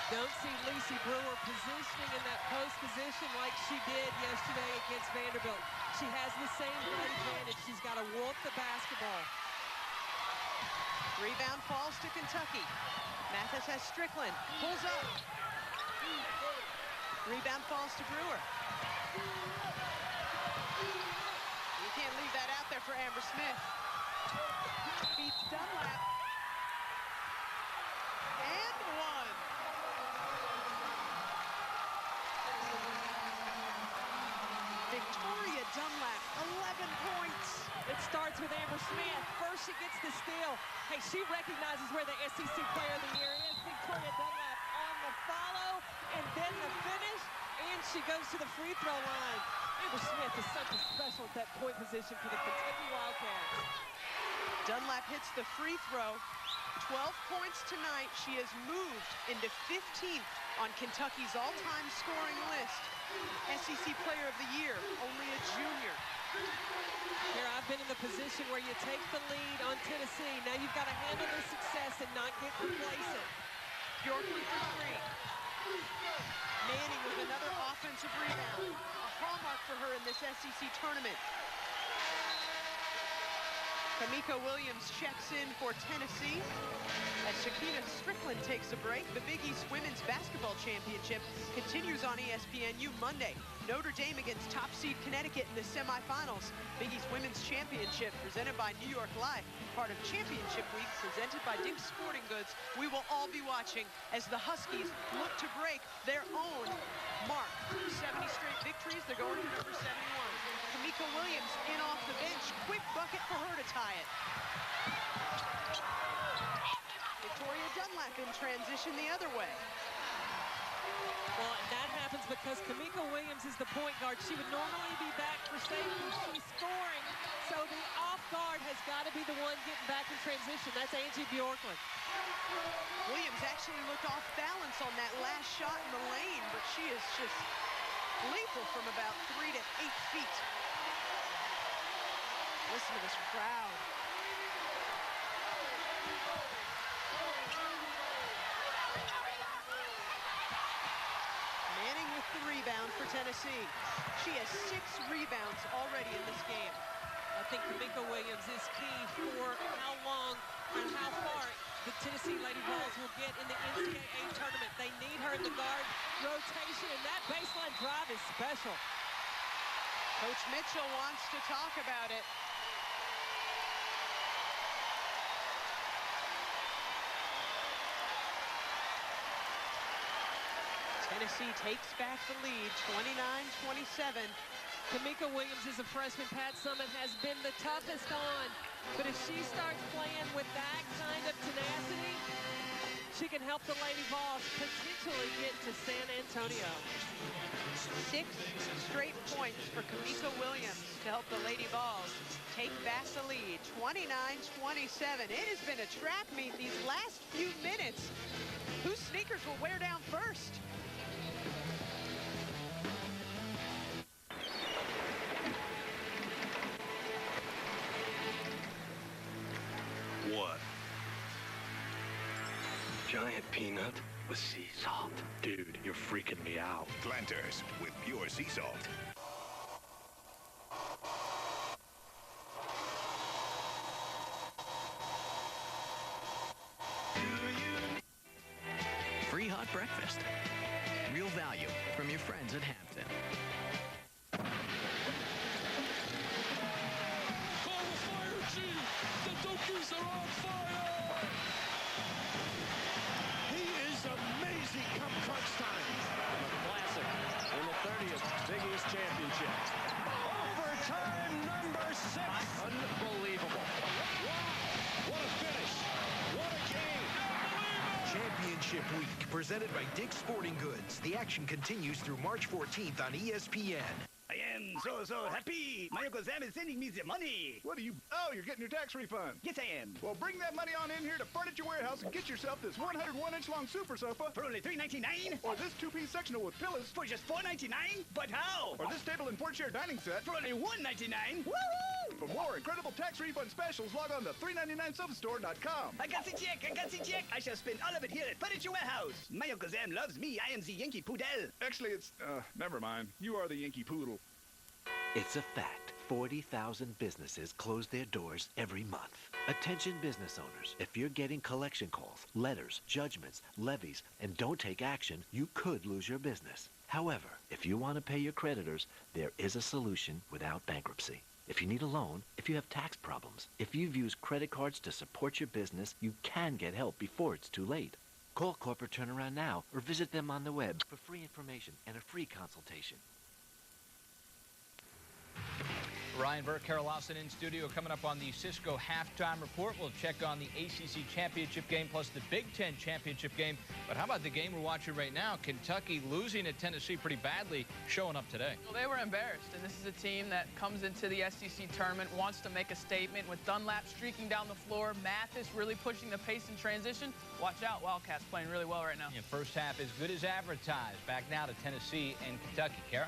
Don't see Lacey Brewer positioning in that post position like she did yesterday against Vanderbilt. She has the same height advantage. She's got to walk the basketball. Rebound falls to Kentucky. Mathis has Strickland. Pulls up. Rebound falls to Brewer. You can't leave that out there for Amber Smith. Beats Dunlap. And 1. Victoria Dunlap, 11 points. It starts with Amber Smith. First she gets the steal. Hey, she recognizes where the SEC Player of the Year is. Victoria Dunlap on the follow, and then the finish, and she goes to the free throw line. Amber Smith is something special at that point position for the Kentucky Wildcats. Dunlap hits the free throw. 12 points tonight. She has moved into 15th on Kentucky's all-time scoring list. SEC Player of the Year, only a junior. Here, I've been in the position where you take the lead on Tennessee. Now you've got to handle the success and not get complacent. Bjorklund for 3. Manning with another offensive rebound. A hallmark for her in this SEC tournament. Kamika Williams checks in for Tennessee. As Shakina Strickland takes a break, the Big East Women's Basketball Championship continues on ESPNU Monday. Notre Dame against top seed Connecticut in the semifinals. Big East Women's Championship presented by New York Life, part of Championship Week presented by Dick's Sporting Goods. We will all be watching as the Huskies look to break their own mark. 70 straight victories, they're going to number 71. Kamika Williams in off the bench. Quick bucket for her to tie it. Victoria Dunlap in transition the other way. Well, and that happens because Kamika Williams is the point guard. She would normally be back for safety. She's scoring, so the off guard has got to be the one getting back in transition. That's Angie Bjorklund. Williams actually looked off balance on that last shot in the lane, but she is just lethal from about 3 to 8 feet. Listen to this crowd. Manning with the rebound for Tennessee. She has 6 rebounds already in this game. I think Kamika Williams is key for how long and how far the Tennessee Lady Vols will get in the NCAA tournament. They need her in the guard rotation, and that baseline drive is special. Coach Mitchell wants to talk about it. Tennessee takes back the lead, 29-27. Kamika Williams is a freshman. Pat Summitt has been the toughest on. But if she starts playing with that kind of tenacity, she can help the Lady Vols potentially get to San Antonio. 6 straight points for Kamika Williams to help the Lady Vols take back the lead, 29-27. It has been a trap meet these last few minutes. Whose sneakers will wear down first? What? Giant peanut with sea salt. Dude, you're freaking me out. Planters with pure sea salt. Free hot breakfast. Real value from your friends at Hampton. Call the fire chief! The Dokies are on fire! He is amazing come crunch time. A classic in the 30th Big East Championship. Overtime number 6. Unbelievable. What a finish. What a game. Championship Week, presented by Dick's Sporting Goods. The action continues through March 14th on ESPN. I am so happy. My Uncle Sam is sending me the money. What are you? Oh, you're getting your tax refund. Yes, I am. Well, bring that money on in here to Furniture Warehouse and get yourself this 101-inch long super sofa. For only $3.99? Or this 2-piece sectional with pillows. For just $4.99? But how? Or this table and 4-chair dining set. For only $1.99? Woo! For more incredible tax refund specials, log on to 399sofastore.com. I got the check. I shall spend all of it here at Furniture Warehouse. My Uncle Sam loves me. I am the Yankee Poodle. Actually, it's, never mind. You are the Yankee Poodle. It's a fact. 40,000 businesses close their doors every month. Attention business owners, if you're getting collection calls, letters, judgments, levies, and don't take action, you could lose your business. However, if you want to pay your creditors, there is a solution without bankruptcy. If you need a loan, if you have tax problems, if you've used credit cards to support your business, you can get help before it's too late. Call Corporate Turnaround now or visit them on the web for free information and a free consultation. Ryan Burke, Carol Lawson in studio. Coming up on the Cisco halftime report, we'll check on the ACC championship game plus the Big Ten championship game. But how about the game we're watching right now? Kentucky losing at Tennessee pretty badly, showing up today. Well, they were embarrassed, and this is a team that comes into the SEC tournament, wants to make a statement with Dunlap streaking down the floor, Mathis really pushing the pace in transition. Watch out, Wildcats playing really well right now. Yeah, first half as good as advertised. Back now to Tennessee and Kentucky. Kara?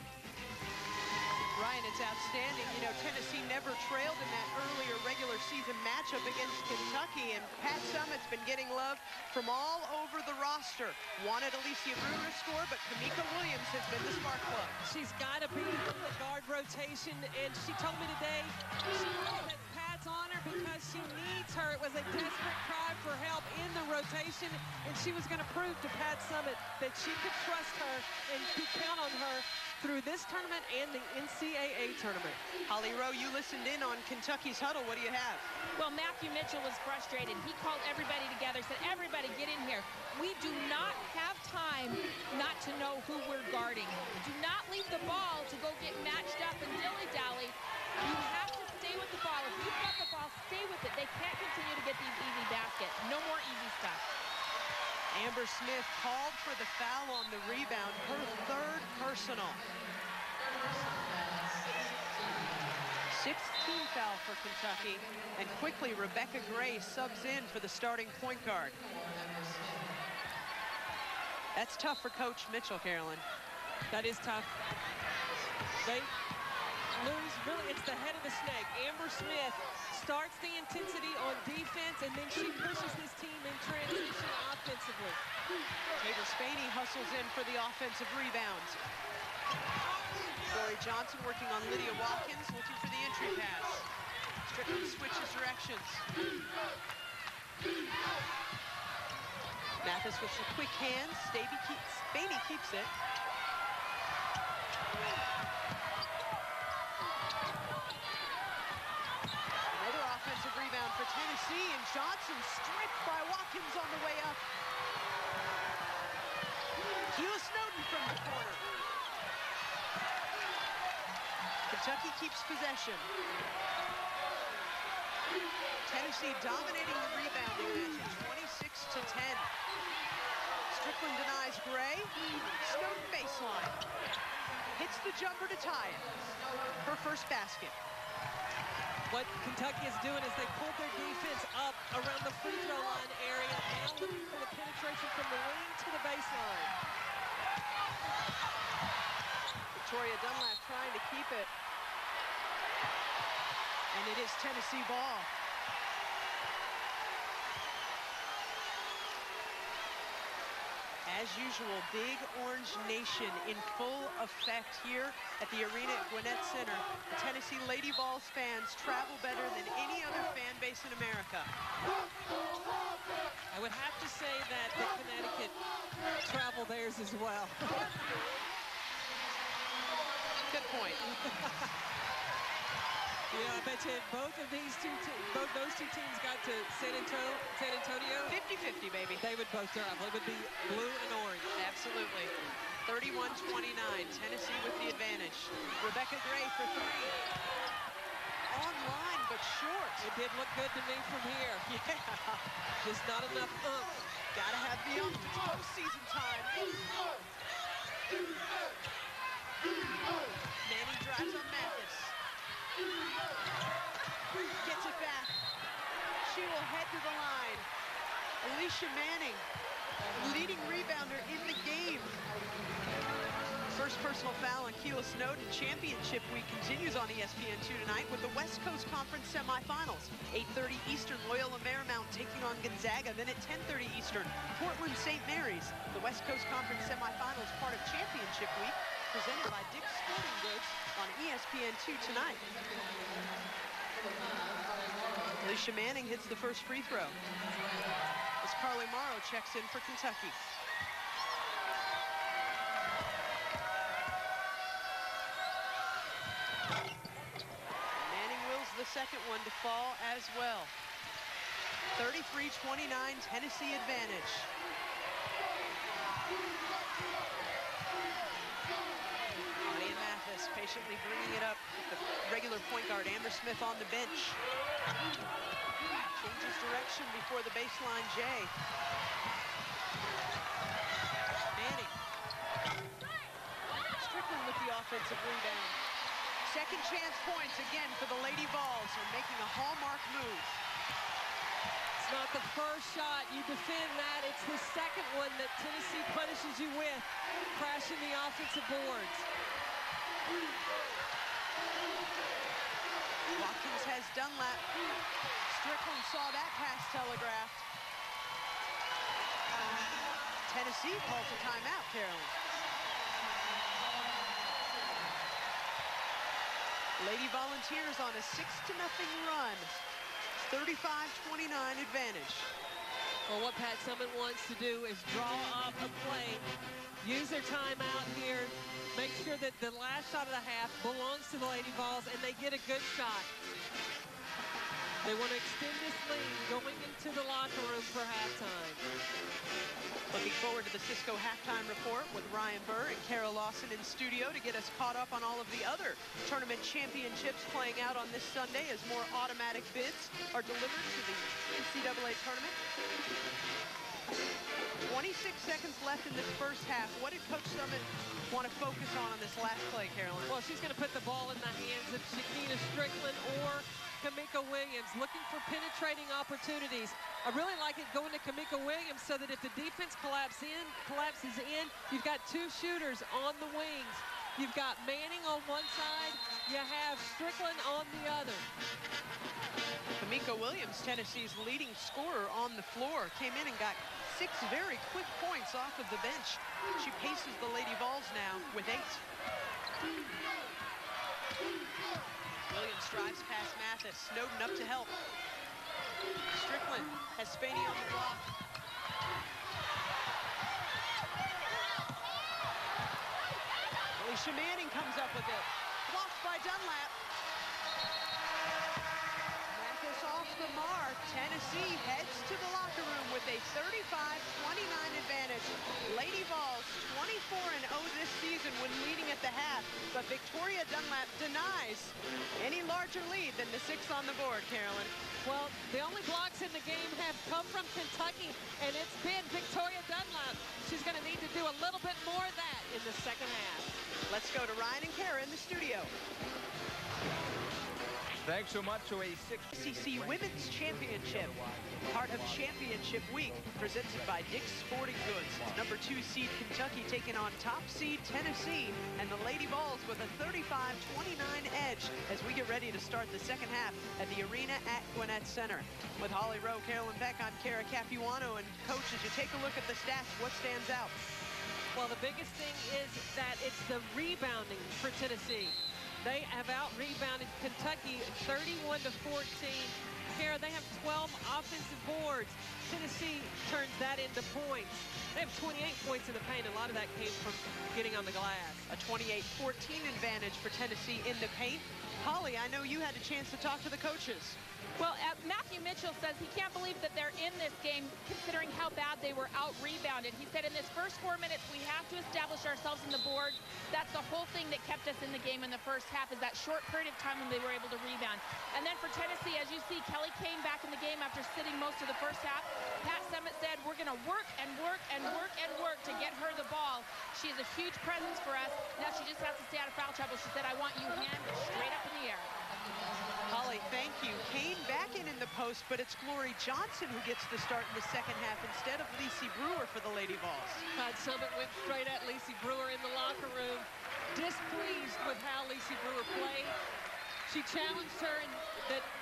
Ryan, it's outstanding. You know, Tennessee never trailed in that earlier regular season matchup against Kentucky, and Pat Summitt's been getting love from all over the roster. Wanted Alicia Brewer to score, but Kamika Williams has been the spark plug. She's got to be in the guard rotation, and she told me today she knows that Pat's on her because she needs her. It was a desperate cry for help in the rotation, and she was going to prove to Pat Summitt that she could trust her and could count on her through this tournament and the NCAA tournament. Holly Rowe, you listened in on Kentucky's huddle. What do you have? Well, Matthew Mitchell was frustrated. He called everybody together, said, everybody get in here. We do not have time not to know who we're guarding. Do not leave the ball to go get matched up and dilly-dally. You have to stay with the ball. If you've got the ball, stay with it. They can't continue to get these easy baskets. No more easy stuff. Amber Smith called for the foul on the rebound, her third personal. 16th foul for Kentucky, and quickly Rebecca Gray subs in for the starting point guard. That's tough for Coach Mitchell, Carolyn. That is tough. They lose, really, it's the head of the snake. Amber Smith starts the intensity on defense, and then she pushes this team in transition offensively. Taylor Spaney hustles in for the offensive rebounds. Lori Johnson working on Lydia Watkins, looking for the entry pass. Strickland switches directions. Mathis with some quick hands. Spaney keeps it. Another offensive rebound for Tennessee, and Johnson stripped by Watkins on the way up. Keela Snowden from Kentucky keeps possession. Tennessee dominating the rebounding match, 26-10. Strickland denies Gray. Snowden baseline. Hits the jumper to tie it. Her first basket. What Kentucky is doing is they pulled their defense up around the free throw line area, now looking for the penetration from the wing to the baseline. Victoria Dunlap trying to keep it. And it is Tennessee ball. As usual, Big Orange Nation in full effect here at the arena at Gwinnett Center. The Tennessee Lady Vols fans travel better than any other fan base in America. I would have to say that the Connecticut travel theirs as well. Good point. Yeah, I bet you if both of those two teams got to San Antonio, 50-50, baby. They would both travel. It would be blue and orange. Absolutely. 31-29, Tennessee with the advantage. Rebecca Gray for three. Online, but short. It did look good to me from here. Yeah. Just not enough oomph. Gotta have the oomph. It's postseason time. Manning drives on Mathis. Gets it back. She will head to the line. Alicia Manning, leading rebounder in the game. First personal foul on Keela Snowden. Championship week continues on ESPN2 tonight with the West Coast Conference semifinals. 8:30 Eastern, Loyola Marymount taking on Gonzaga. Then at 10:30 Eastern, Portland St. Mary's. The West Coast Conference semifinals, part of Championship week, presented by Dick's Sporting Goods on ESPN2 tonight. Alicia Manning hits the first free throw as Carly Morrow checks in for Kentucky. Manning wills the second one to fall as well. 33-29 Tennessee advantage. Mathis patiently bringing it up with the regular point guard, Amber Smith, on the bench. Changes direction before the baseline, Jay. Manning. Strickland with the offensive rebound. Second chance points again for the Lady Vols, are making a hallmark move. It's not the first shot. You defend that. It's the second one that Tennessee punishes you with, crashing the offensive boards. Watkins has Dunlap. Strickland saw that pass telegraphed. Tennessee calls a timeout, Carolyn. Lady Volunteers on a 6-0 run. 35-29 advantage. Well, what Pat Summitt wants to do is draw up a play, use their timeout here, make sure that the last shot of the half belongs to the Lady Vols and they get a good shot. They want to extend this lead going into the locker room for halftime. Looking forward to the Cisco halftime report with Ryan Burr and Kara Lawson in studio to get us caught up on all of the other tournament championships playing out on this Sunday as more automatic bids are delivered to the NCAA tournament. 26 seconds left in this first half. What did Coach Summitt want to focus on this last play, Carolyn? Well, she's going to put the ball in the hands of Shakina Strickland or Kamika Williams, looking for penetrating opportunities. I really like it going to Kamika Williams so that if the defense collapses in, you've got two shooters on the wings. You've got Manning on one side, you have Strickland on the other. Kamika Williams, Tennessee's leading scorer on the floor, came in and got 6 very quick points off of the bench. She paces the Lady Vols now with 8. Williams drives past Mathis. Snowden up to help. Strickland has Spaney on the block. Alicia Manning comes up with it. Blocked by Dunlap. Mathis off the mark. Tennessee heads to the locker room with a 35-29 advantage. Lady Vols 24-0 this season when leading at the the half, but Victoria Dunlap denies any larger lead than the 6 on the board, Carolyn. Well, the only blocks in the game have come from Kentucky, and it's been Victoria Dunlap. She's going to need to do a little bit more of that in the second half. Let's go to Ryan and Kara in the studio. Thanks so much to a SEC Women's Championship, part of Championship Week, presented by Dick's Sporting Goods. Number 2 seed Kentucky taking on top seed Tennessee, and the Lady Vols with a 35-29 edge as we get ready to start the second half at the arena at Gwinnett Center. With Holly Rowe, Carolyn Beck, I'm Kara Capuano, and Coach, as you take a look at the stats, what stands out? Well, the biggest thing is that it's the rebounding for Tennessee. They have out-rebounded Kentucky 31-14. Kara, they have 12 offensive boards. Tennessee turns that into points. They have 28 points in the paint. A lot of that came from getting on the glass. A 28-14 advantage for Tennessee in the paint. Holly, I know you had a chance to talk to the coaches. Well, Matthew Mitchell says he can't believe that they're in this game considering how bad they were out-rebounded. He said in this first 4 minutes, we have to establish ourselves in the board. That's the whole thing that kept us in the game in the first half, is that short period of time when they were able to rebound. And then for Tennessee, as you see, Kelly Kane back in the game after sitting most of the first half. Pat Summitt said, we're going to work and work and work and work to get her the ball. She is a huge presence for us. Now she just has to stay out of foul trouble. She said, I want you hand straight up in the air. Holly, thank you. Kane back in the post, but it's Glory Johnson who gets the start in the second half instead of Lacey Brewer for the Lady Vols. Todd Summitt went straight at Lacey Brewer in the locker room, displeased with how Lacey Brewer played. She challenged her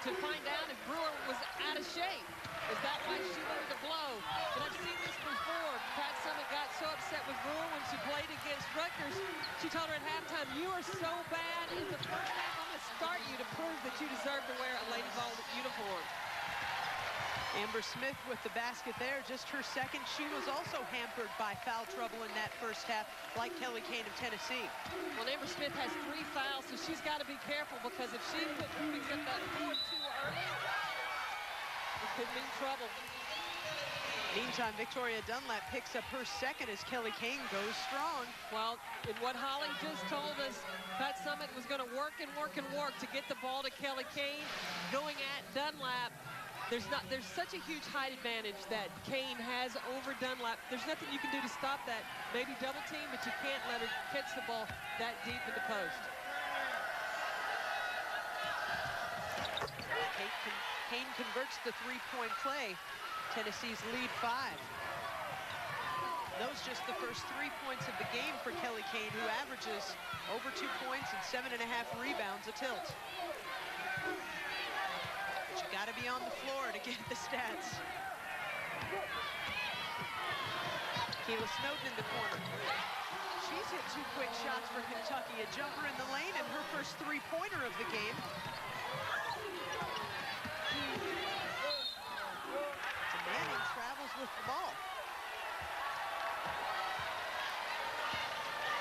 to find out if Brewer was out of shape. Is that why she wanted to blow? But I've seen this before. Pat Summitt got so upset with Brewer when she played against Rutgers. She told her at halftime, you are so bad in the first half, I'm going to start you to prove that you deserve to wear a Lady Vol uniform. Amber Smith with the basket there, just her second. She was also hampered by foul trouble in that first half, like Kelly Kane of Tennessee. Well, Amber Smith has 3 fouls, so she's got to be careful, because if she picks up that fourth too early, it could mean trouble. Meantime, Victoria Dunlap picks up her second as Kelly Kane goes strong. Well, in what Holly just told us, Pat Summitt was going to work and work and work to get the ball to Kelly Kane. Going at Dunlap, there's such a huge height advantage that Kane has over Dunlap. There's nothing you can do to stop that. Maybe double team, but you can't let her catch the ball that deep in the post. Kane converts the three-point play. Tennessee's lead 5. Those just the first 3 points of the game for Kelly Kane, who averages over 2 points and 7.5 rebounds a tilt. But you got to be on the floor to get the stats. Keila Snowden in the corner. She's hit 2 quick shots for Kentucky. A jumper in the lane and her first 3-pointer of the game. Manning travels with the ball.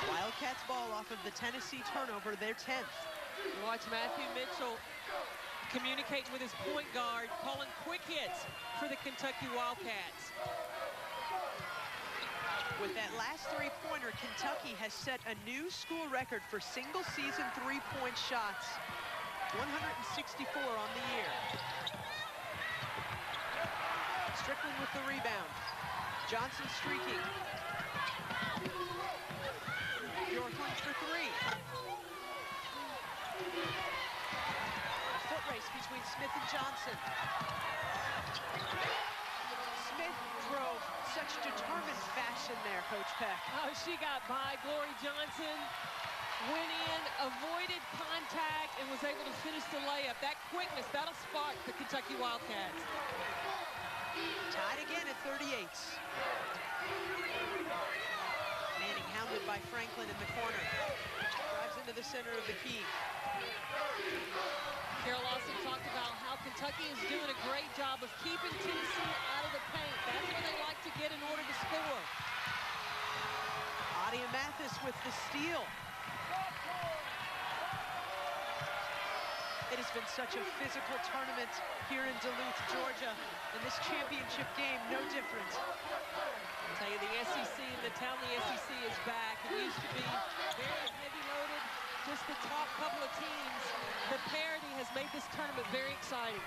Wildcats ball off of the Tennessee turnover, their 10th. Watch Matthew Mitchell communicating with his point guard, calling quick hits for the Kentucky Wildcats. With that last 3-pointer, Kentucky has set a new school record for single-season 3-point shots. 164 on the year. Strickland with the rebound. Johnson streaking. Bjorklund for 3. A foot race between Smith and Johnson. Smith drove such determined fashion there, Coach Peck. Oh, she got by Glory Johnson, went in, avoided contact, and was able to finish the layup. That quickness, that'll spark the Kentucky Wildcats. Tied again at 38. Manning hounded by Franklin in the corner. Drives into the center of the key. Carol Lawson talked about how Kentucky is doing a great job of keeping Tennessee out of the paint. That's where they like to get in order to score. Adia Mathis with the steal. It has been such a physical tournament here in Duluth, Georgia. And this championship game, no different. I'll tell you, the SEC and the talent in the SEC is back. It used to be very heavy-loaded, just the top couple of teams. The parity has made this tournament very exciting.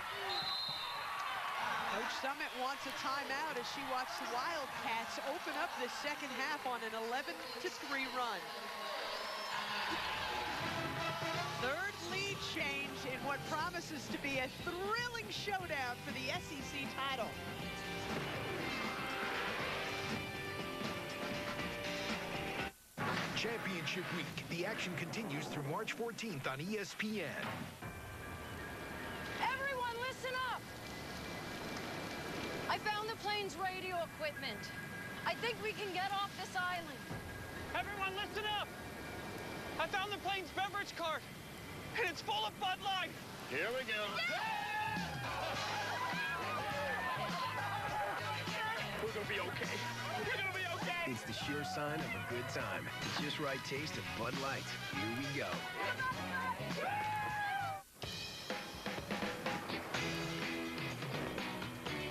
Coach Summit wants a timeout as she watched the Wildcats open up this second half on an 11-3 run. Third lead change in what promises to be a thrilling showdown for the SEC title. Championship week. The action continues through March 14th on ESPN. Everyone listen up! I found the plane's radio equipment. I think we can get off this island. Everyone listen up! I found the plane's beverage cart, and it's full of Bud Light. Here we go. We're gonna be okay. We're gonna be okay. It's the sure sign of a good time. The just right taste of Bud Light. Here we go.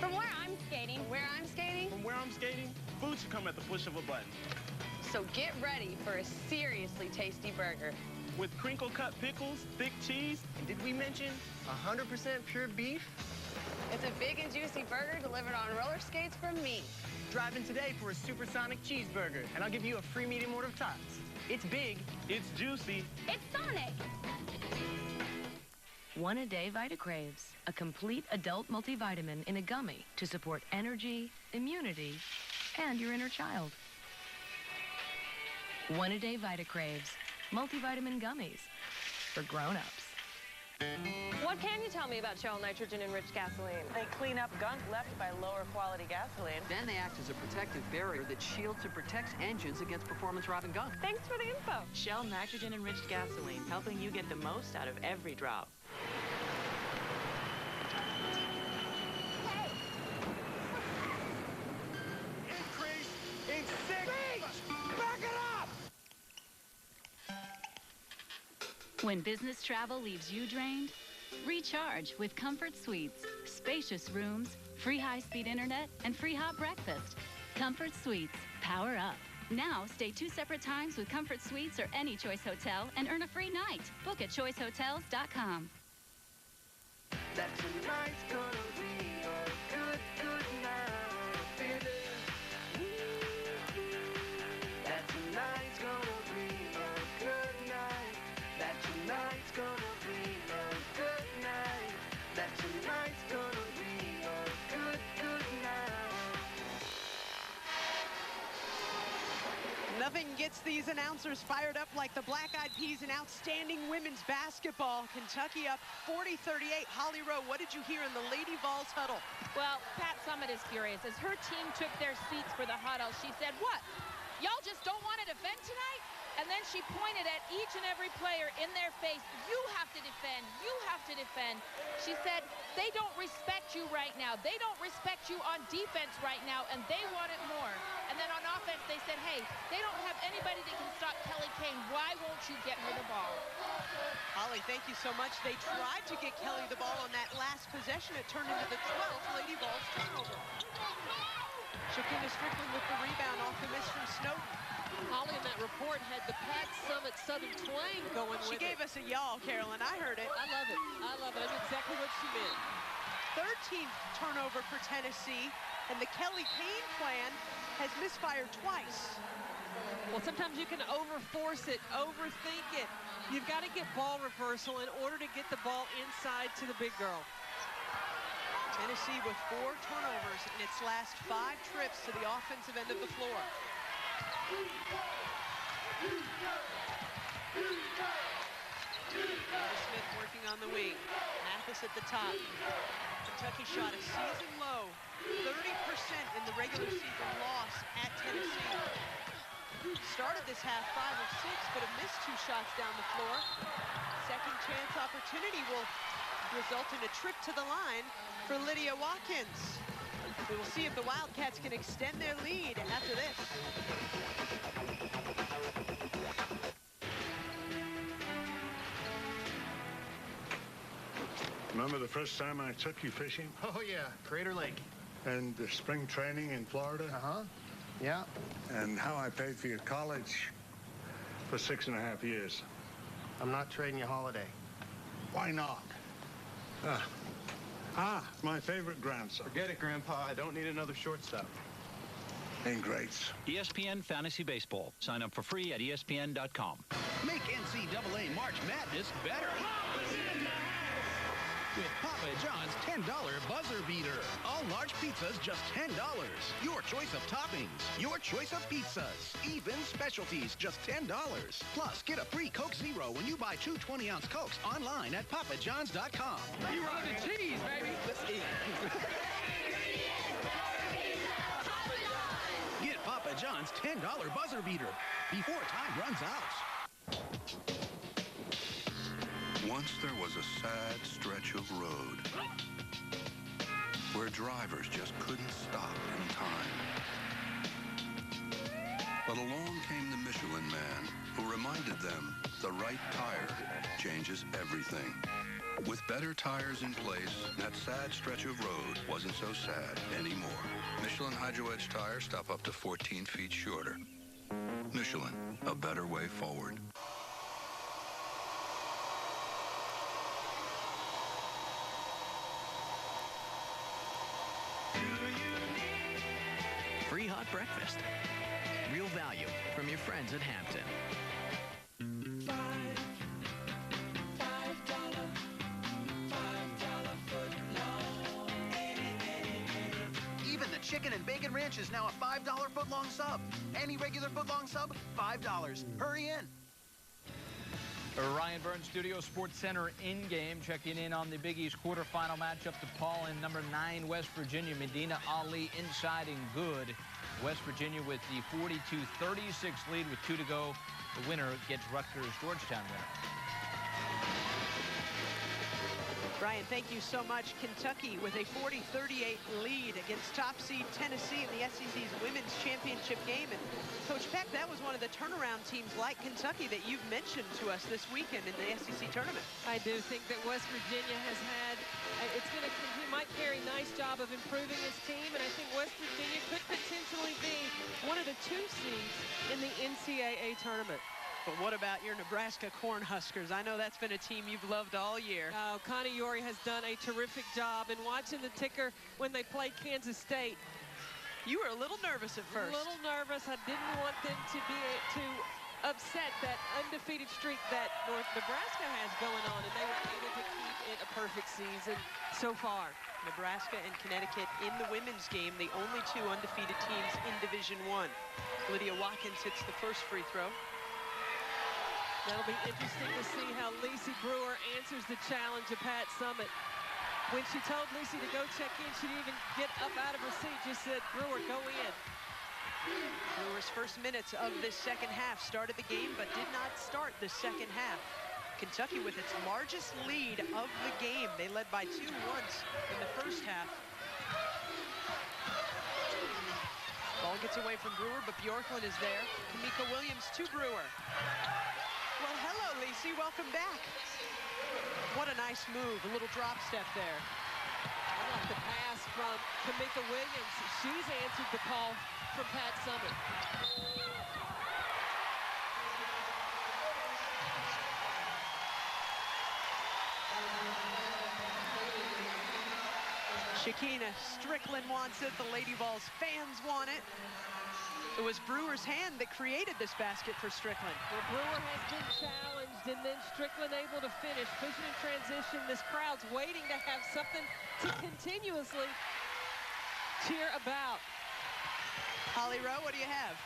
From where I'm skating, From where I'm skating, food should come at the push of a button. so get ready for a seriously tasty burger. With crinkle-cut pickles, thick cheese, and did we mention 100% pure beef? It's a big and juicy burger delivered on roller skates from me. Drive in today for a supersonic cheeseburger, and I'll give you a free medium order of tots. It's big, it's juicy. It's Sonic! One a day VitaCraves, a complete adult multivitamin in a gummy to support energy, immunity, and your inner child. One a day VitaCraves, multivitamin gummies for grown-ups. What can you tell me about Shell nitrogen-enriched gasoline? They clean up gunk left by lower quality gasoline. Then they act as a protective barrier that shields and protects engines against performance-robbing gunk. Thanks for the info. Shell nitrogen-enriched gasoline, helping you get the most out of every drop. Increase in 6 feet! Back it up! When business travel leaves you drained, recharge with Comfort Suites. Spacious rooms, free high-speed internet, and free hot breakfast. Comfort Suites. Power up. Now, stay 2 separate times with Comfort Suites or any Choice Hotel and earn a free night. Book at choicehotels.com. That tonight's gonna be a good, good night, baby. That tonight's gonna be a good night. That tonight's gonna be a good night. That tonight's gonna be a good, good night. Nothing gets these announcers fired up like the Black Eyed Peas in outstanding women's basketball. Kentucky up 40-38. Holly Rowe, what did you hear in the Lady Vols huddle? Well, Pat Summitt is furious. As her team took their seats for the huddle, she said, what? Y'all just don't want to defend tonight? And then she pointed at each and every player in their face. You have to defend. You have to defend. She said, they don't respect you right now. They don't respect you on defense right now, and they want it more. And then on offense, they said, hey, they don't have anybody that can stop Kelly Kane. Why won't you get her the ball? Holly, thank you so much. They tried to get Kelly the ball on that last possession. It turned into the 12th Lady Vols turnover. Shakina Strickland with the rebound off the miss from Snowden. Holly in that report had the Pat Summitt Southern twang going with it. She gave us a y'all, Carolyn. I heard it. I love it. I love it. I knew exactly what she meant. 13th turnover for Tennessee, and the Kelly Kane plan has misfired twice. Well, sometimes you can overforce it, overthink it. You've got to get ball reversal in order to get the ball inside to the big girl. Tennessee with 4 turnovers in its last 5 trips to the offensive end of the floor. Smith working on the wing. Mathis at the top. Kentucky shot a season low 30% in the regular season loss at Tennessee. Started this half 5 of 6, but have missed 2 shots down the floor. Second chance opportunity will result in a trip to the line for Lydia Watkins. We will see if the Wildcats can extend their lead after this. Remember the first time I took you fishing? Oh, yeah, Crater Lake. And the spring training in Florida? Uh-huh. Yeah. And how I paid for your college for 6.5 years. I'm not trading you Holiday. Why not? My favorite grandson. Forget it, Grandpa. I don't need another shortstop. And great. ESPN Fantasy Baseball. Sign up for free at ESPN.com. Make NCAA March Madness better. With Papa John's $10 buzzer beater. All large pizzas just $10. Your choice of toppings. Your choice of pizzas. Even specialties just $10. Plus, get a free Coke Zero when you buy 2 20-ounce Cokes online at papajohns.com. You run the cheese, baby. Let's eat. Get Papa John's $10 buzzer beater before time runs out. Once there was a sad stretch of road where drivers just couldn't stop in time. But along came the Michelin Man, who reminded them the right tire changes everything. With better tires in place, that sad stretch of road wasn't so sad anymore. Michelin Hydro Edge tires stop up to 14 feet shorter. Michelin, a better way forward. Free hot breakfast. Real value from your friends at Hampton. Even the chicken and bacon ranch is now a $5 footlong sub. Any regular footlong sub, $5. Hurry in. Ryan Burns, Studio Sports Center in-game, checking in on the Big East quarterfinal matchup. DePaul and number 9 West Virginia. Medina Ali inside and good. West Virginia with the 42-36 lead with 2 to go. The winner gets Rutgers Georgetown winner. Brian, thank you so much. Kentucky with a 40-38 lead against top seed Tennessee in the SEC's Women's Championship game. And Coach Peck, that was one of the turnaround teams like Kentucky that you've mentioned to us this weekend in the SEC tournament. I do think that West Virginia has had, it's going to continue. Mike Carey, nice job of improving his team, and I think West Virginia could potentially be one of the 2 seeds in the NCAA tournament. But what about your Nebraska Cornhuskers? I know that's been a team you've loved all year. Oh, Connie Yori has done a terrific job. And watching the ticker when they played Kansas State, you were a little nervous at first. A little nervous. I didn't want them to be too upset that undefeated streak that Nebraska has going on, and they were able to keep it a perfect season so far. Nebraska and Connecticut in the women's game, the only 2 undefeated teams in Division I. Lydia Watkins hits the first free throw. That'll be interesting to see how Lacey Brewer answers the challenge of Pat Summitt. When she told Lacey to go check in, she didn't even get up out of her seat, just said, Brewer, go in. Brewer's first minutes of this second half started the game, but did not start the second half. Kentucky with its largest lead of the game. They led by 2 once in the first half. Ball gets away from Brewer, but Bjorklund is there. Kamika Williams to Brewer. Well, hello, Lacey. Welcome back. What a nice move. A little drop step there. I like the pass from Kamika Williams. She's answered the call from Pat Summitt. Shakina Strickland wants it. The Lady Vols fans want it. It was Brewer's hand that created this basket for Strickland. Well, Brewer has been challenged, and then Strickland able to finish. Pushing in transition. This crowd's waiting to have something to continuously cheer about. Holly Rowe, what do you have?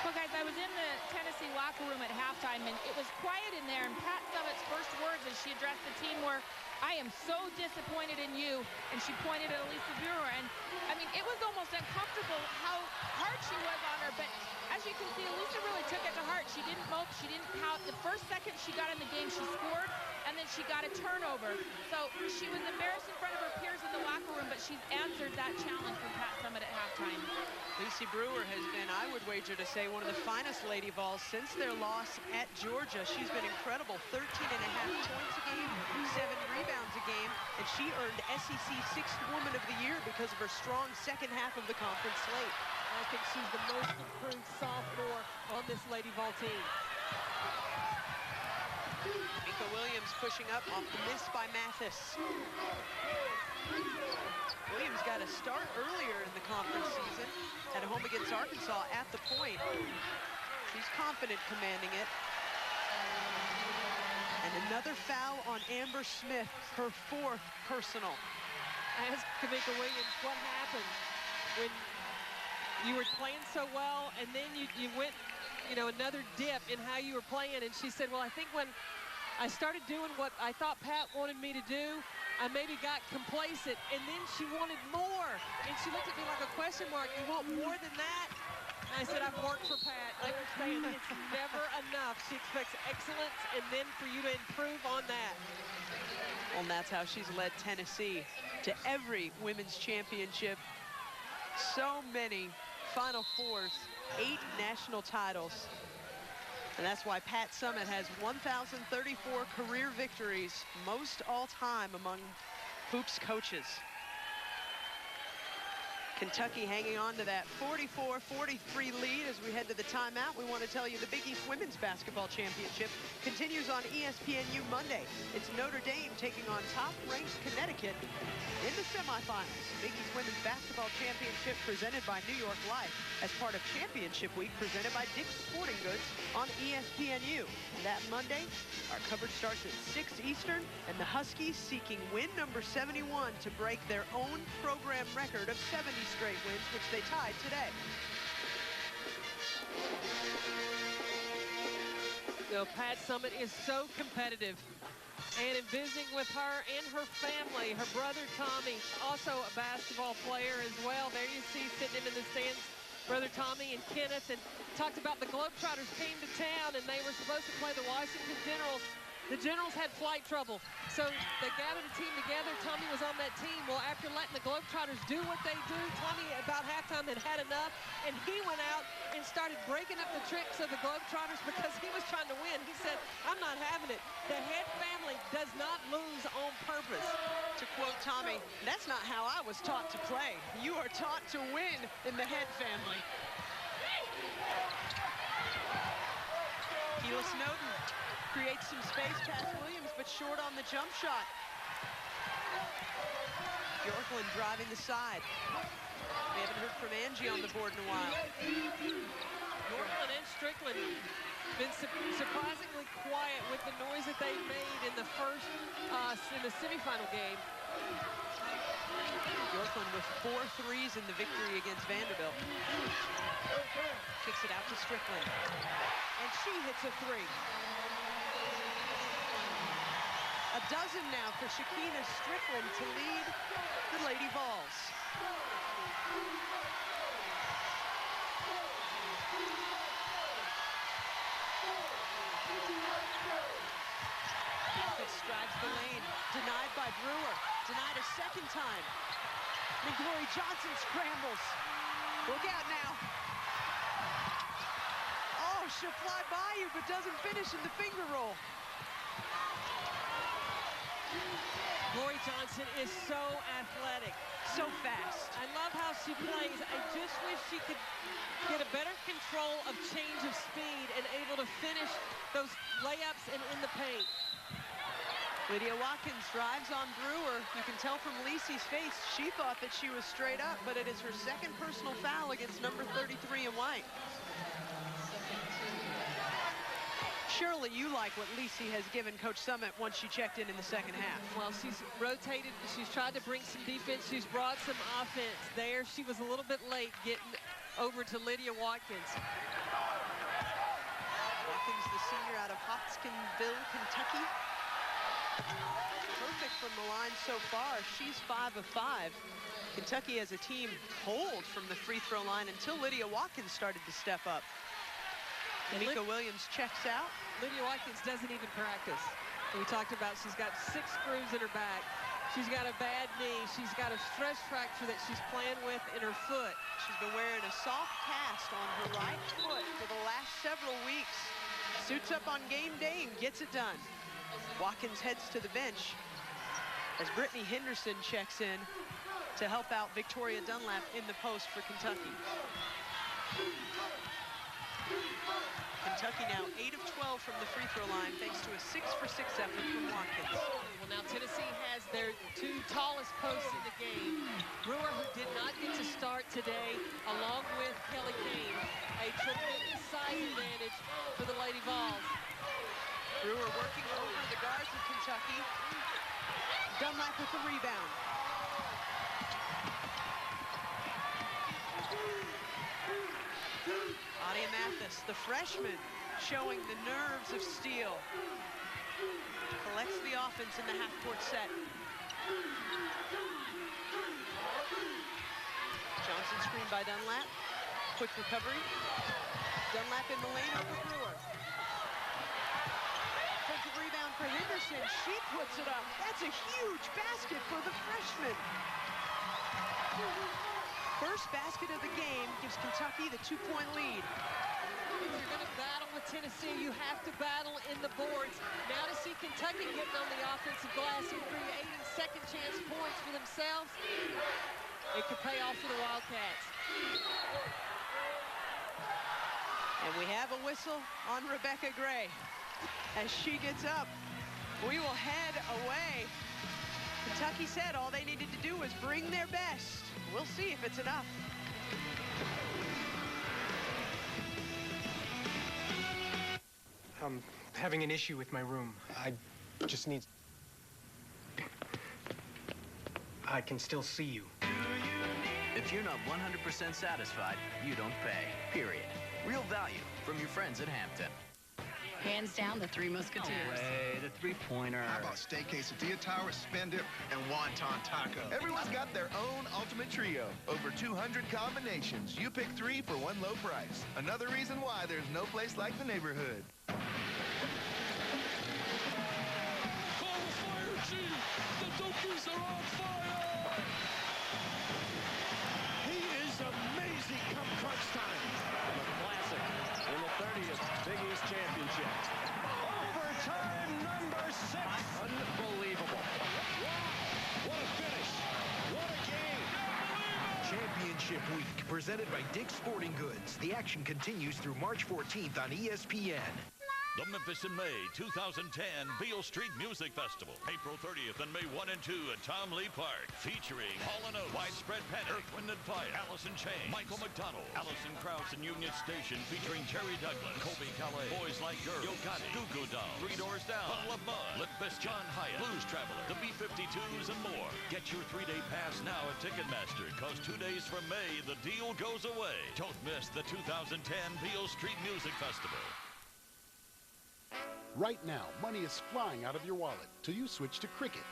Well, guys, I was in the Tennessee locker room at halftime, and it was quiet in there, and Pat Summitt's first words as she addressed the team were, I am so disappointed in you, and she pointed at Elisa Brewer, and I mean, it was almost uncomfortable how hard she was on her, but as you can see, Elisa really took it to heart. She didn't mope, she didn't pout. The first second she got in the game, she scored, and then she got a turnover. So she was embarrassed in front of her peers in the locker room, but she's answered that challenge from Pat Summitt at halftime. Lacey Brewer has been, I would wager to say, one of the finest Lady Vols since their loss at Georgia. She's been incredible, 13.5 points a game, 7 rebounds a game, and she earned SEC 6th Woman of the Year because of her strong second half of the conference slate. I think she's the most improved sophomore on this Lady Vol team. Mika Williams pushing up off the miss by Mathis. Williams got a start earlier in the conference season at home against Arkansas at the point. She's confident commanding it. And another foul on Amber Smith, her 4th personal. I asked Kamika Williams what happened when you were playing so well and then you went, you know, another dip in how you were playing. And she said, well, I think when I started doing what I thought Pat wanted me to do, I maybe got complacent, and then she wanted more. And she looked at me like a question mark. You want more than that? And I said, I've worked for Pat. I understand it's never enough. She expects excellence, and then for you to improve on that. Well, and that's how she's led Tennessee to every women's championship. So many Final Fours, 8 national titles. And that's why Pat Summitt has 1,034 career victories, most all-time among hoops coaches. Kentucky hanging on to that 44-43 lead as we head to the timeout. We want to tell you the Big East Women's Basketball Championship continues on ESPNU Monday. It's Notre Dame taking on top-ranked Connecticut in the semifinals. Big East Women's Basketball Championship presented by New York Life as part of Championship Week presented by Dick's Sporting Goods on ESPNU. That Monday, our coverage starts at 6 Eastern, and the Huskies seeking win number 71 to break their own program record of 70 straight wins, which they tied today. So Pat Summitt is so competitive. And in visiting with her and her family, her brother Tommy, also a basketball player as well. There you see sitting him in the stands, brother Tommy and Kenneth, and talked about the Globetrotters came to town and they were supposed to play the Washington Generals. The Generals had flight trouble, so they gathered a team together. Tommy was on that team. Well, after letting the Globetrotters do what they do, Tommy about halftime had enough, and he went out and started breaking up the tricks of the Globetrotters because he was trying to win. He said, I'm not having it. The Head family does not lose on purpose. To quote Tommy, that's not how I was taught to play. You are taught to win in the Head family. Keela Snowden creates some space past Williams, but short on the jump shot. Bjorklund driving the side. We haven't heard from Angie on the board in a while. Bjorklund and Strickland been surprisingly quiet with the noise that they made in the first, in the semifinal game. Bjorklund with 4 threes in the victory against Vanderbilt. Kicks it out to Strickland. And she hits a 3. A dozen now for Shakina Strickland to lead the Lady Vols. It strides the lane, denied by Brewer, denied a second time. McGlory Johnson scrambles. Look out now. Oh, she'll fly by you, but doesn't finish in the finger roll. Glory Johnson is so athletic, so fast. I love how she plays. I just wish she could get a better control of change of speed and able to finish those layups and in the paint. Lydia Watkins drives on Brewer. You can tell from Lisi's face, she thought that she was straight up, but it is her second personal foul against number 33 in white. Surely you like what Lisi has given Coach Summitt once she checked in the second half. Well, she's rotated. She's tried to bring some defense. She's brought some offense there. She was a little bit late getting over to Lydia Watkins. Watkins, the senior out of Hopkinsville, Kentucky. Perfect from the line so far. She's 5 of 5. Kentucky as a team pulled from the free throw line until Lydia Watkins started to step up. Mika Williams checks out. Lydia Watkins doesn't even practice. We talked about she's got 6 screws in her back. She's got a bad knee. She's got a stress fracture that she's playing with in her foot. She's been wearing a soft cast on her right foot for the last several weeks. Suits up on game day and gets it done. Watkins heads to the bench as Brittany Henderson checks in to help out Victoria Dunlap in the post for Kentucky. Kentucky now 8 of 12 from the free throw line thanks to a 6-for-6 effort from Watkins. Well, now Tennessee has their 2 tallest posts in the game. Brewer, who did not get to start today, along with Kelly Kane, a tremendous size advantage for the Lady Vols. Brewer working over the guards of Kentucky. Dunlap with the rebound. Adia Mathis, the freshman, showing the nerves of steel. Collects the offense in the half-court set. Johnson screened by Dunlap. Quick recovery. Dunlap in the lane over Brewer. Offensive rebound for Henderson. She puts it up. That's a huge basket for the freshman. First basket of the game gives Kentucky the 2-point lead. If you're going to battle with Tennessee, you have to battle in the boards. Now to see Kentucky getting on the offensive glass and creating second chance points for themselves, it could pay off for the Wildcats. And we have a whistle on Rebecca Gray. As she gets up, we will head away. Kentucky said all they needed to do was bring their best. We'll see if it's enough. I'm having an issue with my room. I just need... I can still see you. If you're not 100% satisfied, you don't pay. Period. Real value from your friends at Hampton. Hands down, the Three Musketeers. Hey, the three-pointer. How about steak quesadilla tower, spin dip, and wonton taco? Everyone's got their own ultimate trio. Over 200 combinations. You pick 3 for one low price. Another reason why there's no place like the neighborhood. Call the fire chief! The Dukies are on fire! He is amazing come crunch time. The classic in the 30th Big East Championship. Overtime number 6. Unbelievable. Wow. What a finish. What a game. Championship Week, presented by Dick's Sporting Goods. The action continues through March 14th on ESPN. The Memphis in May 2010 Beale Street Music Festival. April 30th and May 1 and 2 at Tom Lee Park. Featuring Hall & Oates, Widespread Panic, Earth, Wind & Fire, Alice in Chains, Michael McDonald, Alison Krauss and Union Station featuring Jerry Douglas, Colby Calais, Boys Like Girls, Yo Gotti, Goo Goo Dolls, Three Doors Down, Puddle of Mud, Limp Bizkit, John Hyatt, Blues Traveler, the B-52s and more. Get your 3-day pass now at Ticketmaster, cause 2 days from May, the deal goes away. Don't miss the 2010 Beale Street Music Festival. Right now, money is flying out of your wallet till you switch to Cricket.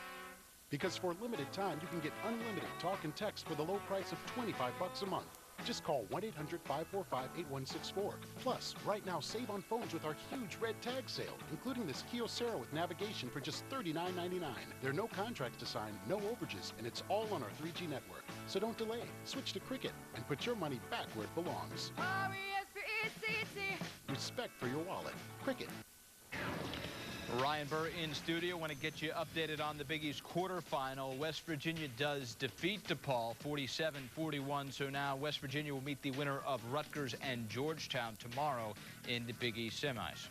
Because for a limited time, you can get unlimited talk and text for the low price of $25 a month. Just call 1-800-545-8164. Plus, right now, save on phones with our huge red tag sale, including this Kyocera with navigation for just $39.99. There are no contracts to sign, no overages, and it's all on our 3G network. So don't delay. Switch to Cricket and put your money back where it belongs. R-E-S-P-E-C-T. Respect for your wallet. Cricket. Ryan Burr in studio. Want to get you updated on the Big East quarterfinal. West Virginia does defeat DePaul 47-41. So now West Virginia will meet the winner of Rutgers and Georgetown tomorrow in the Big East semis.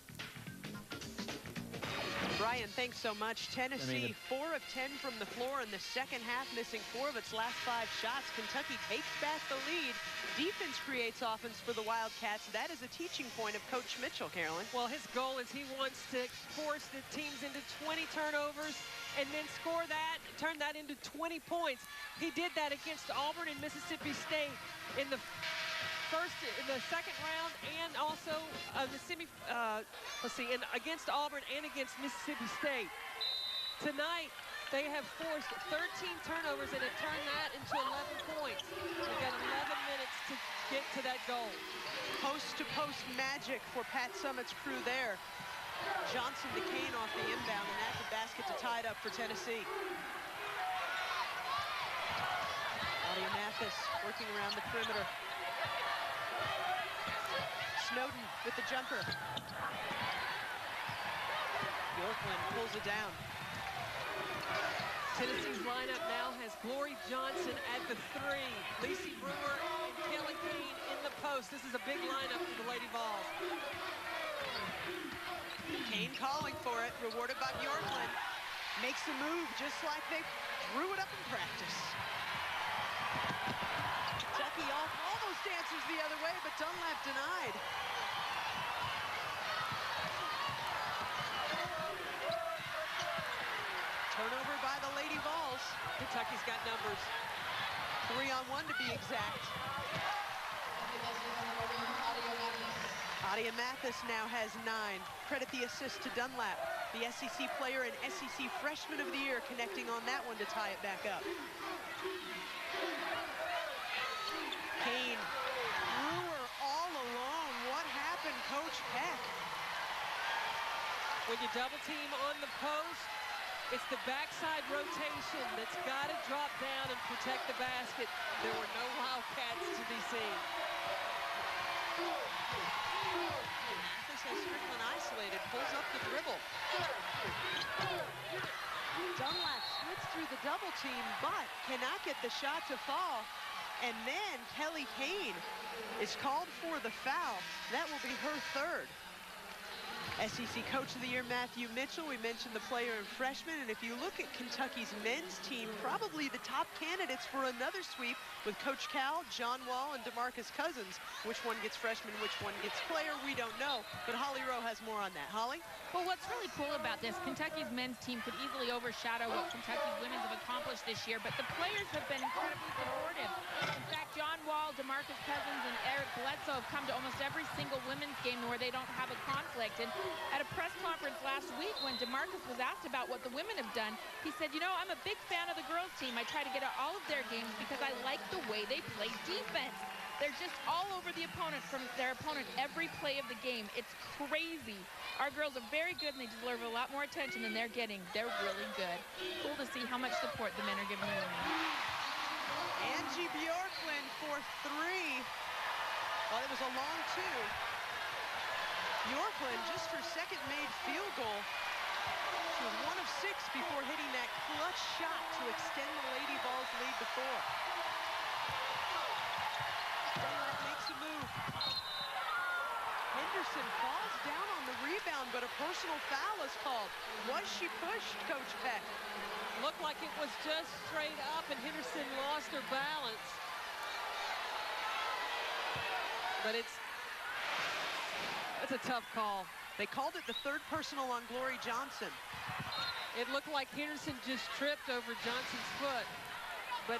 Brian, thanks so much. Tennessee, 4 of 10 from the floor in the second half, missing 4 of its last 5 shots. Kentucky takes back the lead. Defense creates offense for the Wildcats. That is a teaching point of Coach Mitchell, Carolyn. Well, his goal is he wants to force the teams into 20 turnovers and then score that, turn that into 20 points. He did that against Auburn and Mississippi State in the second round, and also against Auburn and against Mississippi State. Tonight, they have forced 13 turnovers and have turned that into 11 points. They've got 11 minutes to get to that goal. Post-to-post magic for Pat Summitt's crew there. Johnson to Kane off the inbound, and that's a basket to tie it up for Tennessee. Adia Mathis working around the perimeter. Snowden with the jumper. Yorkland pulls it down. Tennessee's lineup now has Glory Johnson at the 3, Lacey Brewer and Kelly Kane in the post. This is a big lineup for the Lady Vols. Kane calling for it, rewarded by Bjorklund. Makes the move just like they drew it up in practice. Kentucky almost answers the other way, but Dunlap denied. Turnover by the Lady Vols. Kentucky's got numbers. 3-on-1 to be exact. Adia Mathis now has 9. Credit the assist to Dunlap, the SEC player and SEC Freshman of the Year, connecting on that one to tie it back up. Kane threw her all alone. What happened, Coach Peck? When you double team on the post, it's the backside rotation that's got to drop down and protect the basket. There were no Wildcats to be seen. Mathis has Strickland isolated, pulls up the dribble. Dunlap slips through the double team, but cannot get the shot to fall. And then Kelly Kane is called for the foul. That will be her 3rd. SEC Coach of the Year, Matthew Mitchell. We mentioned the player and freshman, and if you look at Kentucky's men's team, probably the top candidates for another sweep with Coach Cal, John Wall, and DeMarcus Cousins. Which one gets freshman, which one gets player, we don't know, but Holly Rowe has more on that. Holly? Well, what's really cool about this, Kentucky's men's team could easily overshadow what Kentucky's women's have accomplished this year, but the players have been incredibly supportive. In fact, John Wall, DeMarcus Cousins, and Eric Bledsoe have come to almost every single women's game where they don't have a conflict. And at a press conference last week, when DeMarcus was asked about what the women have done, he said, you know, I'm a big fan of the girls' team. I try to get at all of their games because I like the way they play defense. They're just all over the opponent, from their opponent every play of the game. It's crazy. Our girls are very good, and they deserve a lot more attention than they're getting. They're really good. Cool to see how much support the men are giving the women. Angie Bjorklund for 3. Well, it was a long 2. Bjorklund, just her 2nd made field goal. She was 1 of 6 before hitting that clutch shot to extend the Lady Vols lead to 4. Dunlap makes a move. Henderson falls down on the rebound, but a personal foul is called. Was she pushed, Coach Peck? Looked like it was just straight up, and Henderson lost her balance. But it's a tough call. They called it the 3rd personal on Glory Johnson. It looked like Henderson just tripped over Johnson's foot. But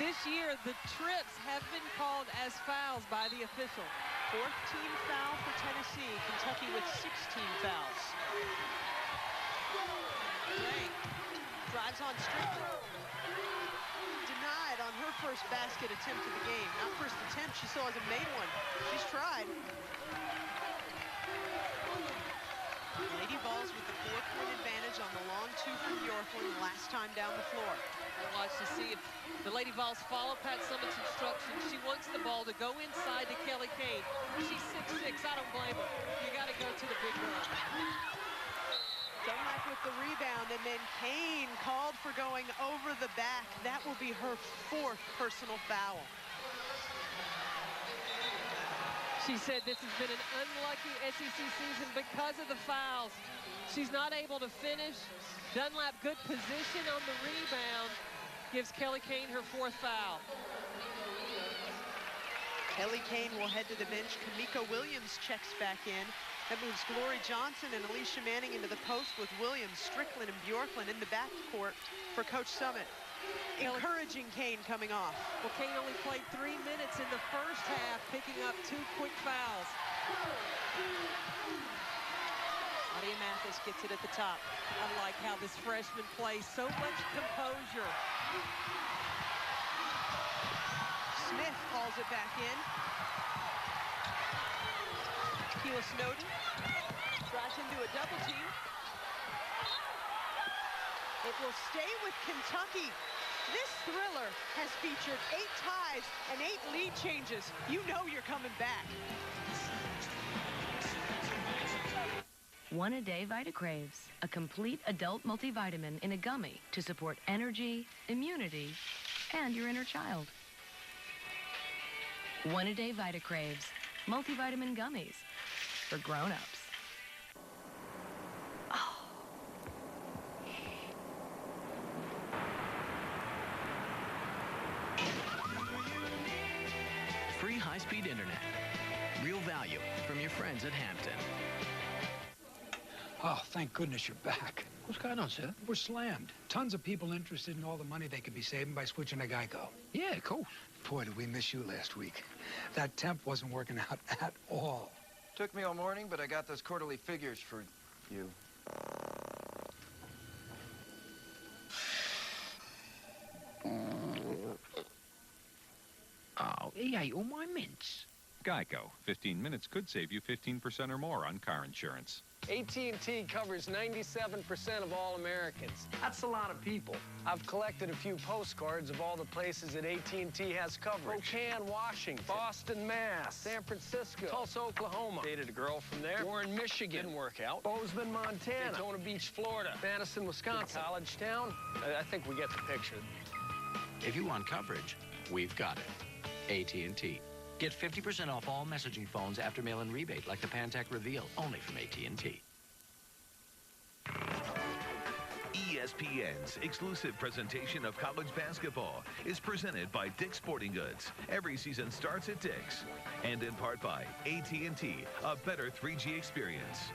this year, the trips have been called as fouls by the official. 4th team foul for Tennessee. Kentucky with 16 fouls. Gray drives on Strickland. Denied on her first basket attempt of the game. Not first attempt, she still hasn't made one. She's tried. Lady Vols with the 4-point advantage on the long 2 from Bjorklund last time down the floor. Watch to see if the Lady Vols follow Pat Summitt's instructions. She wants the ball to go inside to Kelly Kane. She's 6'6", I don't blame her. You got to go to the big girl. Dunlap with the rebound, and then Kane called for going over the back. That will be her 4th personal foul. She said this has been an unlucky SEC season because of the fouls. She's not able to finish. Dunlap, good position on the rebound, gives Kelly Kane her 4th foul. Kelly Kane will head to the bench. Kamika Williams checks back in. That moves Glory Johnson and Alicia Manning into the post with Williams, Strickland, and Bjorklund in the backcourt for Coach Summit. Encouraging Kane coming off. Well, Kane only played 3 minutes in the first half, picking up 2 quick fouls. Adia Mathis gets it at the top. I like how this freshman plays. So much composure. Smith calls it back in. Keila Snowden drives into a double team. It will stay with Kentucky. This thriller has featured 8 ties and 8 lead changes. You know you're coming back. One a day VitaCraves, a complete adult multivitamin in a gummy to support energy, immunity, and your inner child. One-a-day Vitacraves, multivitamin gummies for grown-ups. Free high-speed internet. Real value from your friends at Hampton. Oh, thank goodness you're back. What's going on, sir? We're slammed. Tons of people interested in all the money they could be saving by switching to Geico. Yeah, cool. Boy, did we miss you last week. That temp wasn't working out at all. Took me all morning, but I got those quarterly figures for you. Oh, he ate all my mints. Geico. 15 minutes could save you 15% or more on car insurance. AT&T covers 97% of all Americans. That's a lot of people. I've collected a few postcards of all the places that AT&T has coverage. Spokane, Washington, Boston, Mass, San Francisco, Tulsa, Oklahoma. Dated a girl from there. Warren, Michigan. Didn't work out. Bozeman, Montana. Daytona Beach, Florida. Madison, Wisconsin. College Town. I think we get the picture. If you want coverage, we've got it. AT&T. Get 50% off all messaging phones after mail-in rebate, like the Pantech Reveal, only from AT&T. ESPN's exclusive presentation of college basketball is presented by Dick's Sporting Goods. Every season starts at Dick's. And in part by AT&T, a better 3G experience.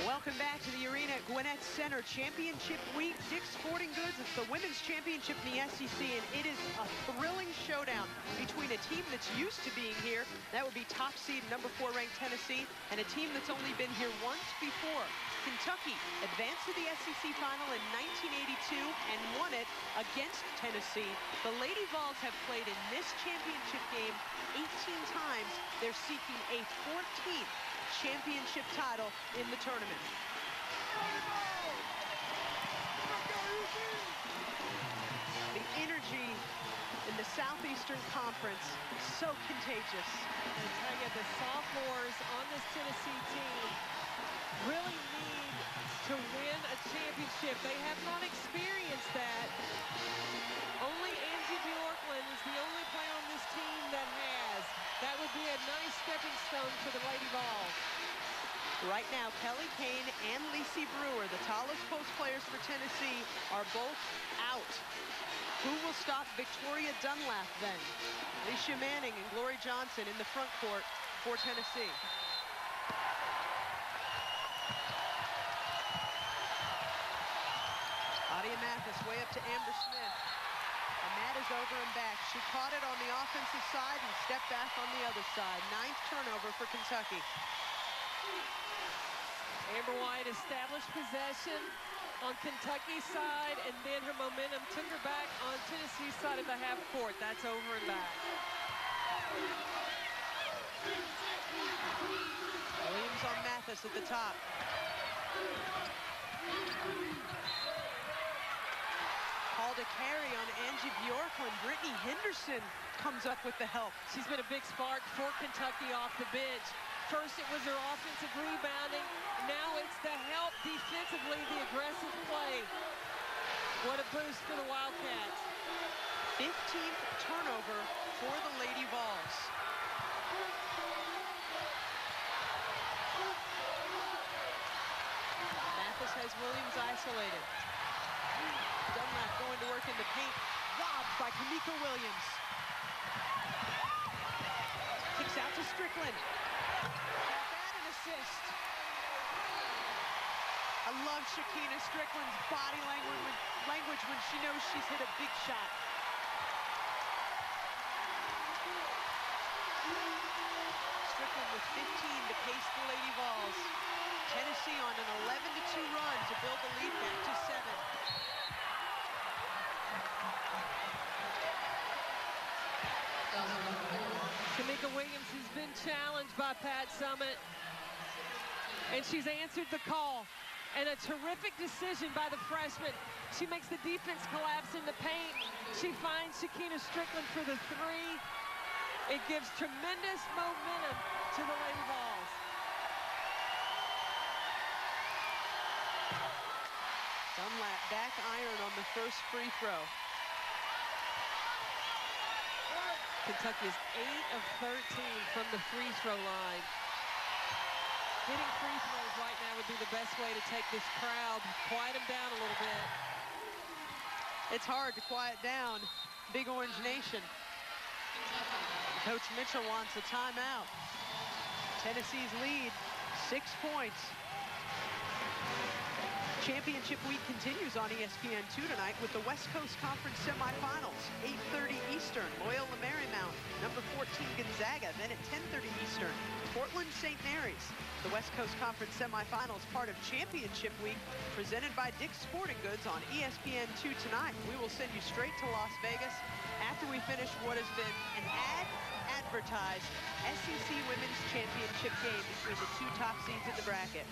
Welcome back to the arena at Gwinnett Center. Championship week, Dick's Sporting Goods. It's the women's championship in the SEC, and it is a thrilling showdown between a team that's used to being here. That would be top seed, number 4 ranked Tennessee, and a team that's only been here once before. Kentucky advanced to the SEC final in 1982 and won it against Tennessee. The Lady Vols have played in this championship game 18 times. They're seeking a 14th championship title in the tournament. The energy in the Southeastern Conference is so contagious. And I tell you, the sophomores on this Tennessee team really need to win a championship. They have not experienced that. Only Angie Bjorklund is the only player on this team that has. That would be a nice stepping stone for the Lady Vols. Right now, Kelly Kane and Lacey Brewer, the tallest post players for Tennessee, are both out. Who will stop Victoria Dunlap then? Alicia Manning and Glory Johnson in the front court for Tennessee. Adia Mathis way up to Amber Smith. And that is over and back. She caught it on the offensive side and stepped back on the other side. 9th turnover for Kentucky. Amber White established possession on Kentucky's side, and then her momentum took her back on Tennessee's side of the half court. That's over and back. Williams on Mathis at the top. Call to carry on Angie Bjorklund. Brittany Henderson comes up with the help. She's been a big spark for Kentucky off the bench. First, it was her offensive rebounding. Now it's the help defensively, the aggressive play. What a boost for the Wildcats. 15th turnover for the Lady Vols. Mathis has Williams isolated. Dunlap going to work in the paint. Robbed by Kamika Williams. Kicks out to Strickland. And an assist. I love Shakina Strickland's body language when she knows she's hit a big shot. Strickland with 15 to pace the Lady Vols. Tennessee on an 11-2 run to build the lead back to 7. Kamika Williams has been challenged by Pat Summitt, and she's answered the call. And a terrific decision by the freshman. She makes the defense collapse in the paint. She finds Shakina Strickland for the 3. It gives tremendous momentum to the Lady Vols. Dunlap back iron on the first free throw. Kentucky is 8 of 13 from the free throw line. Hitting free throws right now would be the best way to take this crowd, quiet them down a little bit. It's hard to quiet down Big Orange Nation. Coach Mitchell wants a timeout. Tennessee's lead, 6 points. Championship week continues on ESPN2 tonight with the West Coast Conference semifinals, 8:30 Eastern. Loyola Marymount, number 14 Gonzaga. Then at 10:30 Eastern, Portland St. Mary's. The West Coast Conference semifinals, part of Championship week, presented by Dick's Sporting Goods on ESPN2 tonight. We will send you straight to Las Vegas after we finish what has been an advertised SEC Women's Championship game between the 2 top seeds in the bracket.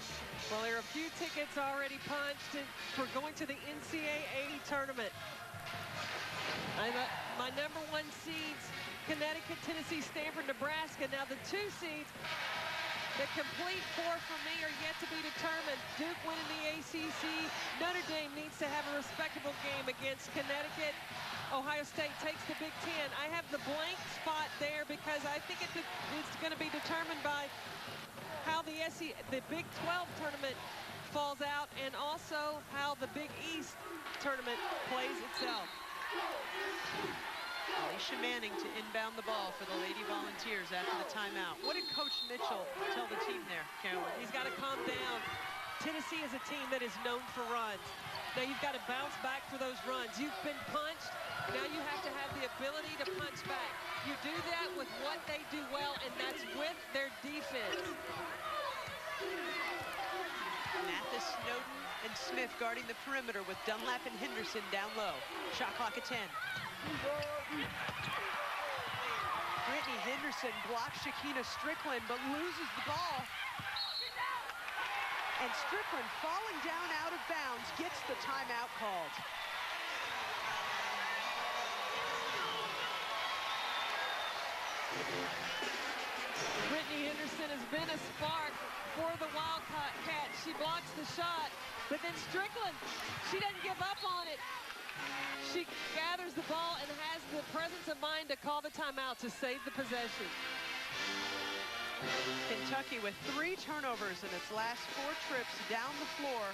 Well, there are a few tickets already punched for going to the NCAA tournament. My number 1 seeds, Connecticut, Tennessee, Stanford, Nebraska. Now the 2 seeds, the complete 4 for me are yet to be determined. Duke winning the ACC. Notre Dame needs to have a respectable game against Connecticut. Ohio State takes the Big Ten. I have the blank spot there because I think it's going to be determined by how the Big 12 tournament falls out and also how the Big East tournament plays itself. Alicia Manning to inbound the ball for the Lady Volunteers after the timeout. What did Coach Mitchell tell the team there, Carolyn? He's got to calm down. Tennessee is a team that is known for runs. Now you've got to bounce back for those runs. You've been punched. Now you have to have the ability to punch back. You do that with what they do well, and that's with their defense. Mathis, Snowden, and Smith guarding the perimeter with Dunlap and Henderson down low. Shot clock at 10. Brittany Henderson blocks Shakina Strickland, but loses the ball. And Strickland, falling down out of bounds, gets the timeout called. Brittany Henderson has been a spark for the Wildcats. She blocks the shot, but then Strickland, she doesn't give up on it. She gathers the ball and has the presence of mind to call the timeout to save the possession. Kentucky with 3 turnovers in its last 4 trips down the floor.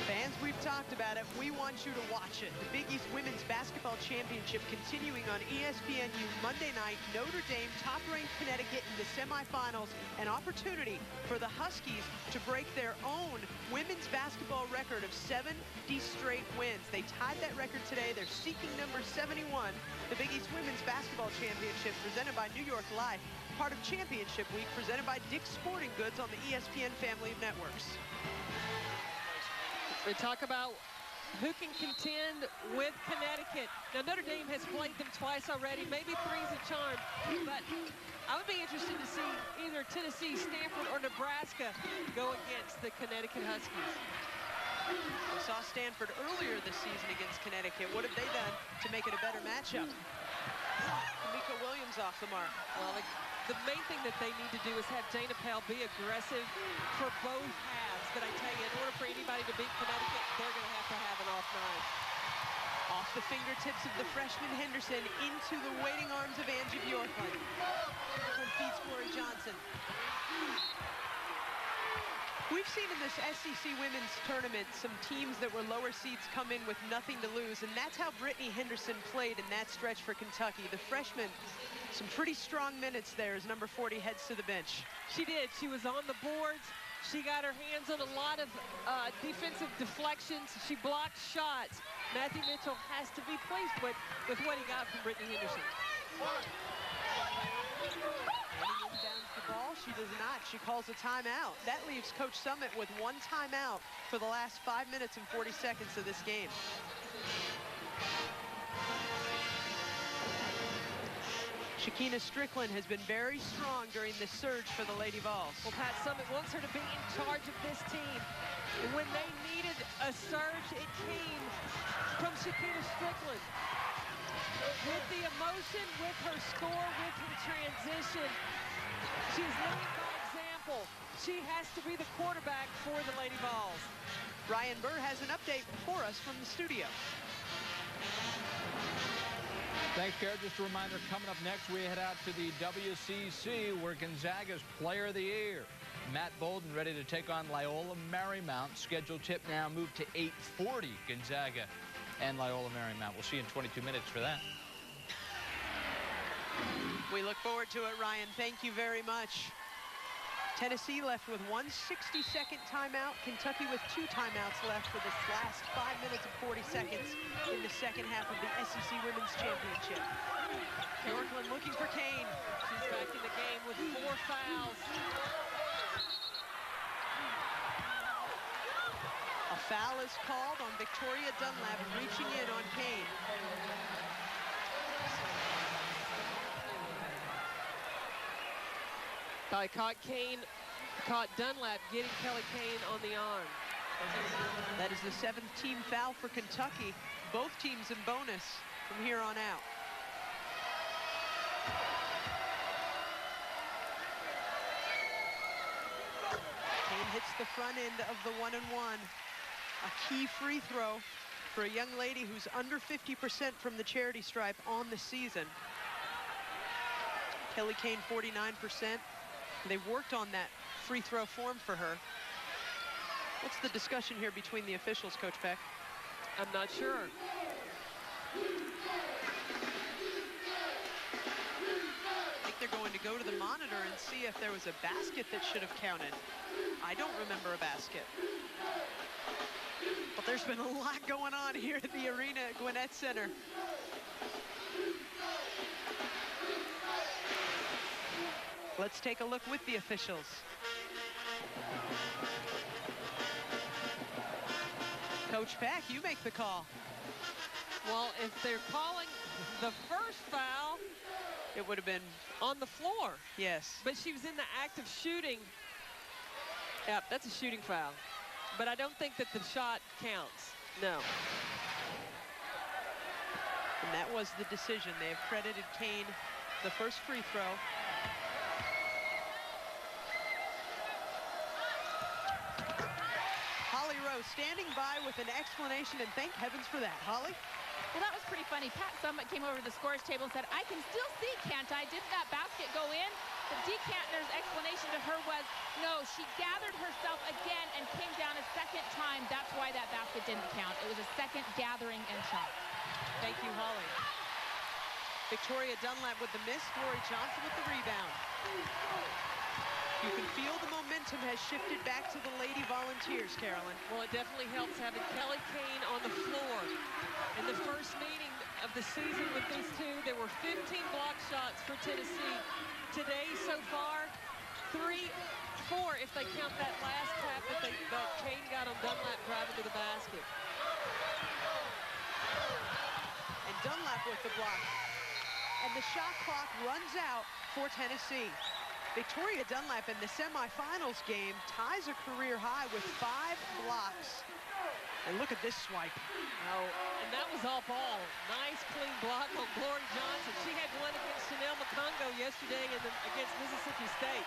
Fans, we've talked about it. We want you to watch it. The Big East Women's Basketball Championship continuing on ESPNU Monday night. Notre Dame top-ranked Connecticut in the semifinals. An opportunity for the Huskies to break their own women's basketball record of 70 straight wins. They tied that record today. They're seeking number 71. The Big East Women's Basketball Championship presented by New York Life. Part of Championship Week presented by Dick's Sporting Goods on the ESPN family of networks. We talk about who can contend with Connecticut. Now, Notre Dame has played them twice already. Maybe 3's a charm, but I would be interested to see either Tennessee, Stanford, or Nebraska go against the Connecticut Huskies. We saw Stanford earlier this season against Connecticut. What have they done to make it a better matchup? Mika Williams off the mark. Well, the main thing that they need to do is have Dana Pell be aggressive for both halves. But I tell you, in order for anybody to beat Connecticut, they're going to have an off night. Off the fingertips of the freshman Henderson into the waiting arms of Angie Bjorklund. Bjorklund feeds Corey Johnson. We've seen in this SEC women's tournament some teams that were lower seeds come in with nothing to lose, and that's how Brittany Henderson played in that stretch for Kentucky. The freshman, some pretty strong minutes there as number 40 heads to the bench. She did. She was on the boards. She got her hands on a lot of defensive deflections. She blocked shots. Matthew Mitchell has to be pleased with what he got from Brittany Henderson. Down the ball, she does not. She calls a timeout. That leaves Coach Summit with 1 timeout for the last 5 minutes and 40 seconds of this game. Shakina Strickland has been very strong during this surge for the Lady Vols. Well, Pat Summit wants her to be in charge of this team. And when they needed a surge, it came from Shakina Strickland. With the emotion, with her score, with her transition, she's leading by example. She has to be the quarterback for the Lady Vols. Ryan Burr has an update for us from the studio. Thanks, Kara. Just a reminder, coming up next, we head out to the WCC, where Gonzaga's Player of the Year, Matt Bolden, ready to take on Loyola Marymount. Schedule tip now moved to 8:40, Gonzaga and Loyola Marymount. We'll see you in 22 minutes for that. We look forward to it, Ryan. Thank you very much. Tennessee left with 1 60-second timeout. Kentucky with 2 timeouts left for this last 5 minutes and 40 seconds in the second half of the SEC Women's Championship. Yorkland looking for Kane. She's back in the game with 4 fouls. A foul is called on Victoria Dunlap reaching in on Kane. I caught Dunlap getting Kelly Kane on the arm. That is the 7th team foul for Kentucky. Both teams in bonus from here on out. Kane hits the front end of the 1-and-1. A key free throw for a young lady who's under 50% from the charity stripe on the season. Kelly Kane, 49%. They've worked on that free throw form for her. What's the discussion here between the officials, Coach Peck? I'm not sure. I think they're going to go to the monitor and see if there was a basket that should have counted. I don't remember a basket. But there's been a lot going on here at the arena at Gwinnett Center. Let's take a look with the officials. Coach Peck, you make the call. Well, if they're calling the first foul, it would have been on the floor. Yes. But she was in the act of shooting. Yeah, that's a shooting foul. But I don't think that the shot counts. No. And that was the decision. They have credited Kane the first free throw. Holly Rowe standing by with an explanation, and thank heavens for that. Holly? Well, that was pretty funny. Pat Summitt came over to the scores table and said, I can still see, can't I? Didn't that basket go in? But Dee Kantner's explanation to her was, no, she gathered herself again and came down a second time. That's why that basket didn't count. It was a second gathering and shot. Thank you, Holly. Victoria Dunlap with the miss. Glory Johnson with the rebound. You can feel the momentum has shifted back to the Lady Volunteers, Carolyn. Well, it definitely helps having Kelly Kane on the floor. In the first meeting of the season with these two, there were 15 block shots for Tennessee. Today, so far, 4 if they count that last tap that Kane got on Dunlap driving to the basket. And Dunlap with the block. And the shot clock runs out for Tennessee. Victoria Dunlap in the semifinals game ties a career high with 5 blocks. And look at this swipe. Oh, and that was all ball. Nice, clean block on Glory Johnson. She had one against Chanel Mokongo yesterday against Mississippi State.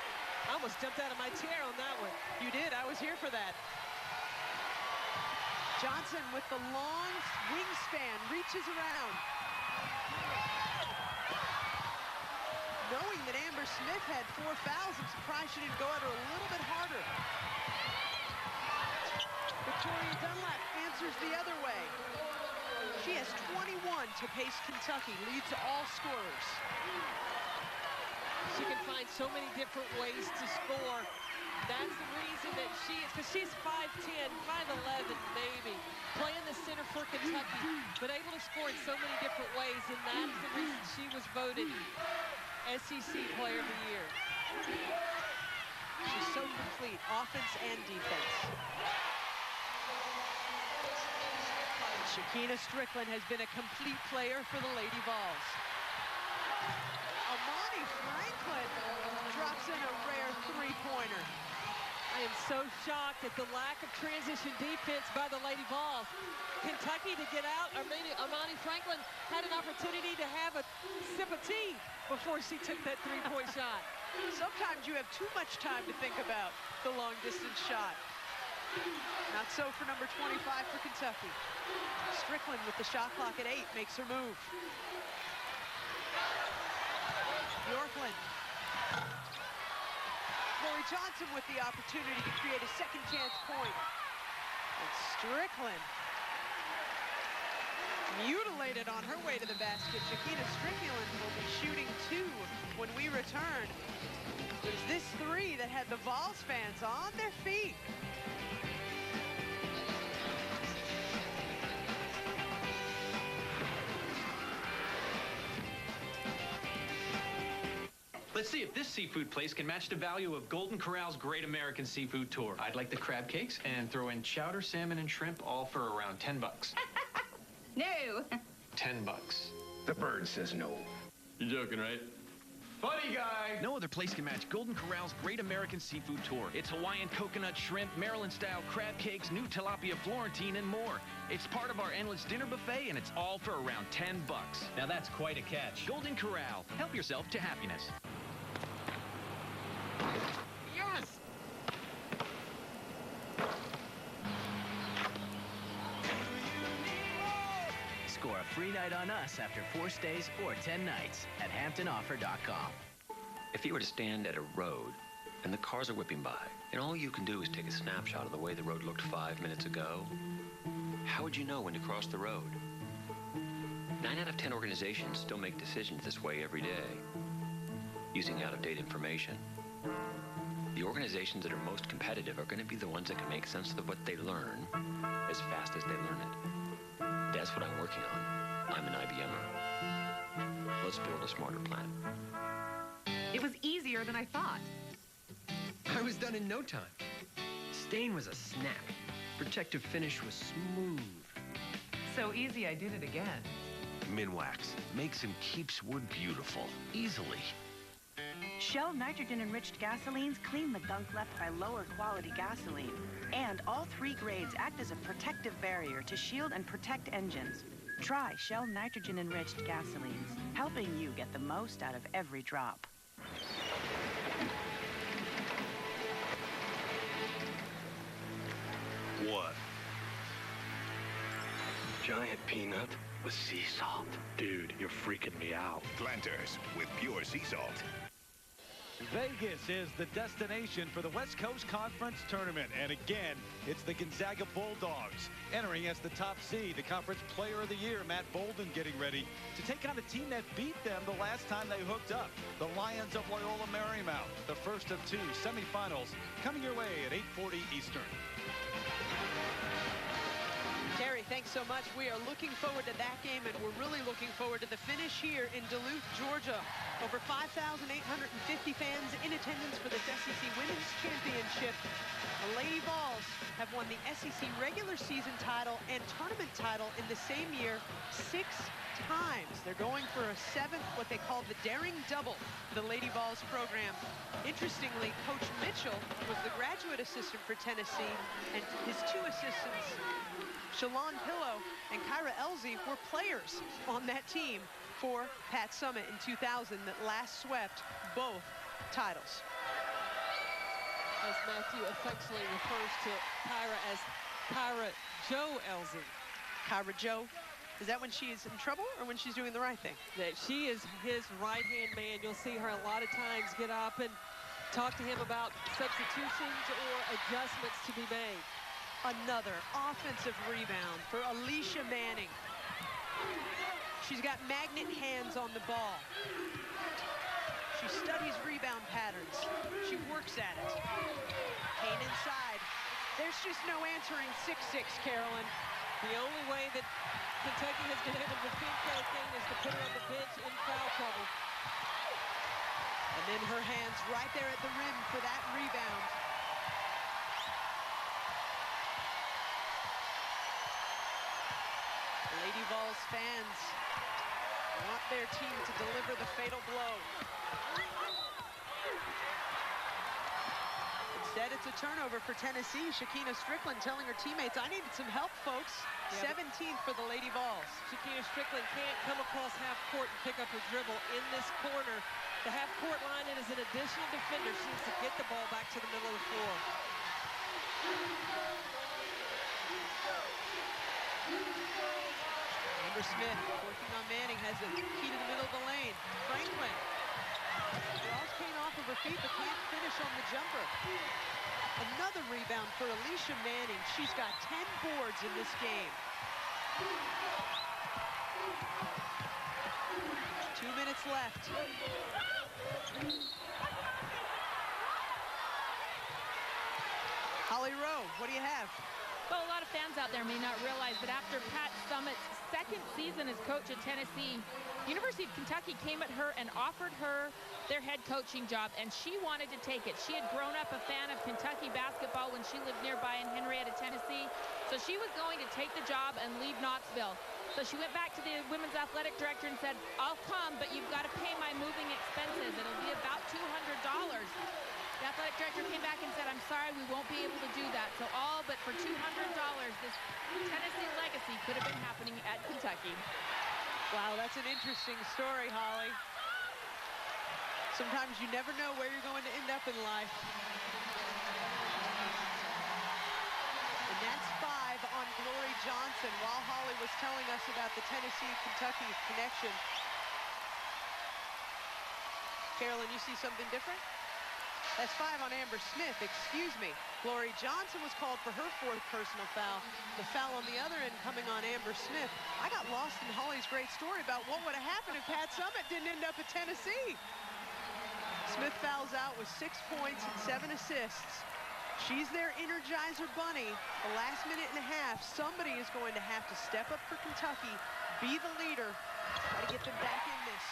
I almost jumped out of my chair on that one. You did. I was here for that. Johnson with the long wingspan reaches around. Knowing that Amber Smith had 4 fouls, I'm surprised she didn't go at her a little bit harder. Victoria Dunlap answers the other way. She has 21 to pace Kentucky, leads all scorers. She can find so many different ways to score. That's the reason that because she's 5'10", 5'11", maybe, playing the center for Kentucky, but able to score in so many different ways, and that's the reason she was voted SEC Player of the Year. She's so complete, offense and defense. Shakina Strickland has been a complete player for the Lady Vols. Amani Franklin drops in a rare 3-pointer. I am so shocked at the lack of transition defense by the Lady Vols. Kentucky to get out, Amani Franklin had an opportunity to have a sip of tea before she took that 3-point shot. Sometimes you have too much time to think about the long-distance shot. Not so for number 25 for Kentucky. Strickland with the shot clock at 8 makes her move. Bjorklund. Lori Johnson with the opportunity to create a second chance point. And Strickland mutilated on her way to the basket. Shakina Strickland will be shooting 2 when we return. It was this 3 that had the Vols fans on their feet. Let's see if this seafood place can match the value of Golden Corral's Great American Seafood Tour. I'd like the crab cakes and throw in chowder, salmon, and shrimp, all for around 10 bucks. No. 10 bucks. The bird says no. You're joking, right? Funny guy! No other place can match Golden Corral's Great American Seafood Tour. It's Hawaiian coconut shrimp, Maryland-style crab cakes, new tilapia Florentine, and more. It's part of our endless dinner buffet, and it's all for around 10 bucks. Now that's quite a catch. Golden Corral. Help yourself to happiness. Yes! Score a free night on us after 4 stays or 10 nights at HamptonOffer.com. If you were to stand at a road and the cars are whipping by, and all you can do is take a snapshot of the way the road looked 5 minutes ago, how would you know when to cross the road? 9 out of 10 organizations still make decisions this way every day, using out-of-date information. The organizations that are most competitive are going to be the ones that can make sense of what they learn as fast as they learn it. That's what I'm working on. I'm an IBMer. Let's build a smarter planet. It was easier than I thought. I was done in no time. Stain was a snap. Protective finish was smooth. So easy I did it again. Minwax makes and keeps wood beautiful, easily. Shell nitrogen-enriched gasolines clean the gunk left by lower quality gasoline. And all 3 grades act as a protective barrier to shield and protect engines. Try Shell nitrogen-enriched gasolines, helping you get the most out of every drop. What? Giant peanut with sea salt. Dude, you're freaking me out. Planters with pure sea salt. Vegas is the destination for the West Coast Conference Tournament. And again, it's the Gonzaga Bulldogs entering as the top seed. The Conference Player of the Year, Matt Bolden, getting ready to take on a team that beat them the last time they hooked up. The Lions of Loyola Marymount, the first of 2 semifinals coming your way at 8:40 Eastern. Terry, thanks so much. We are looking forward to that game, and we're really looking forward to the finish here in Duluth, Georgia. Over 5,850 fans in attendance for this SEC Women's Championship. The Lady Vols have won the SEC regular season title and tournament title in the same year 6 times. They're going for a 7th, what they call the Daring Double, for the Lady Vols program. Interestingly, Coach Mitchell was the graduate assistant for Tennessee, and his 2 assistants, Shalon Pillow and Kyra Elzy, were players on that team for Pat Summitt in 2000 that last swept both titles. As Matthew affectionately refers to Kyra as Kyra Joe Elzy. Kyra Joe. Is that when she's in trouble or when she's doing the right thing? That she is his right-hand man. You'll see her a lot of times get up and talk to him about substitutions or adjustments to be made. Another offensive rebound for Alicia Manning. She's got magnet hands on the ball. She studies rebound patterns. She works at it. Kane inside. There's just no answering 6'6", Carolyn. The only way that Kentucky has been able to defeat Kelly Kane is to put her on the bench in foul trouble. And then her hands right there at the rim for that rebound. Lady Vols fans want their team to deliver the fatal blow. Instead, it's a turnover for Tennessee. Shakina Strickland telling her teammates, I needed some help, folks. Yeah, 17th for the Lady Vols. Shakina Strickland can't come across half court and pick up her dribble in this corner. The half court line in is an additional defender. She needs to get the ball back to the middle of the floor. Amber Smith working on Manning, has a key to the middle of the lane. Franklin draws Kane off of her feet, but can't finish on the jumper. Another rebound for Alicia Manning. She's got 10 boards in this game. 2 minutes left. Holly Rowe, what do you have? Well, a lot of fans out there may not realize that after Pat Summitt's second season as coach at Tennessee, University of Kentucky came at her and offered her their head coaching job, and she wanted to take it. She had grown up a fan of Kentucky basketball when she lived nearby in Henrietta, Tennessee, so she was going to take the job and leave Knoxville. So she went back to the women's athletic director and said, I'll come, but you've got to pay my moving expenses. It'll be about $200. The athletic director came back and said, I'm sorry, we won't be able to do that. So all but for $200, this Tennessee legacy could have been happening at Kentucky. Wow, that's an interesting story, Holly. Sometimes you never know where you're going to end up in life. And that's 5 on Glory Johnson. While Holly was telling us about the Tennessee-Kentucky connection. Carolyn, you see something different? That's 5 on Amber Smith, excuse me. Glory Johnson was called for her 4th personal foul. The foul on the other end coming on Amber Smith. I got lost in Holly's great story about what would have happened if Pat Summitt didn't end up at Tennessee. Smith fouls out with 6 points and 7 assists. She's their Energizer bunny. The last minute and a half, somebody is going to have to step up for Kentucky, be the leader, try to get them back in this.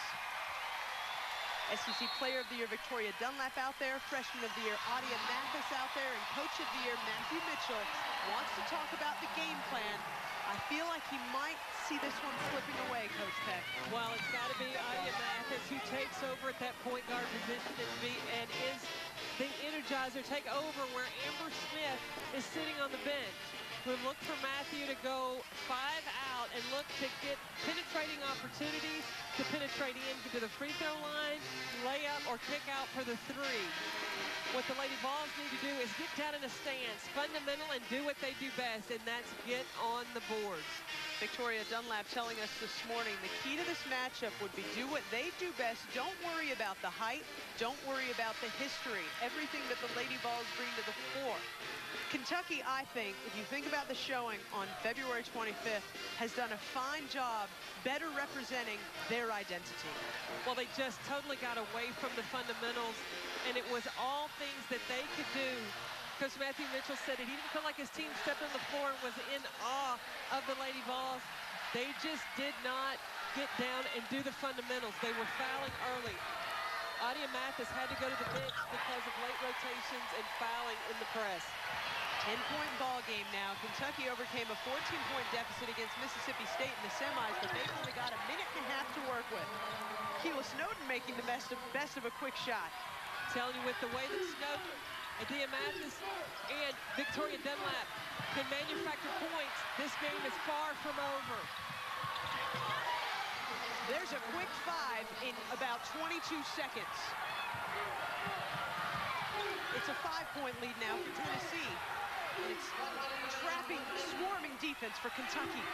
SEC Player of the Year Victoria Dunlap out there, Freshman of the Year Adia Mathis out there, and Coach of the Year Matthew Mitchell wants to talk about the game plan. I feel like he might see this one slipping away, Coach Peck. Well, it's got to be Adia Mathis who takes over at that point guard position and is the Energizer, take over where Amber Smith is sitting on the bench. We'll look for Matthew to go 5 out and look to get penetrating opportunities to penetrate into the free throw line, layup, or kick out for the 3. What the Lady Vols need to do is get down in the stands, fundamental, and do what they do best, and that's get on the boards. Victoria Dunlap telling us this morning the key to this matchup would be do what they do best. Don't worry about the height. Don't worry about the history. Everything that the Lady Vols bring to the floor. Kentucky, I think, if you think about the showing on February 25th, has done a fine job better representing their identity. Well, they just totally got away from the fundamentals, and it was all things that they could do. Coach Matthew Mitchell said it. He didn't feel like his team stepped on the floor and was in awe of the Lady Vols. They just did not get down and do the fundamentals. They were fouling early. Adia Mathis had to go to the bench because of late rotations and fouling in the press. 10-point ball game now. Kentucky overcame a 14-point deficit against Mississippi State in the semis, but they've only got a minute and a half to work with. Keila Snowden making the best of a quick shot. Telling you, with the way that Snowden, Adia Mathis, and Victoria Dunlap can manufacture points, this game is far from over. There's a quick 5 in about 22 seconds. It's a 5-point lead now for Tennessee. And it's trapping, swarming defense for Kentucky.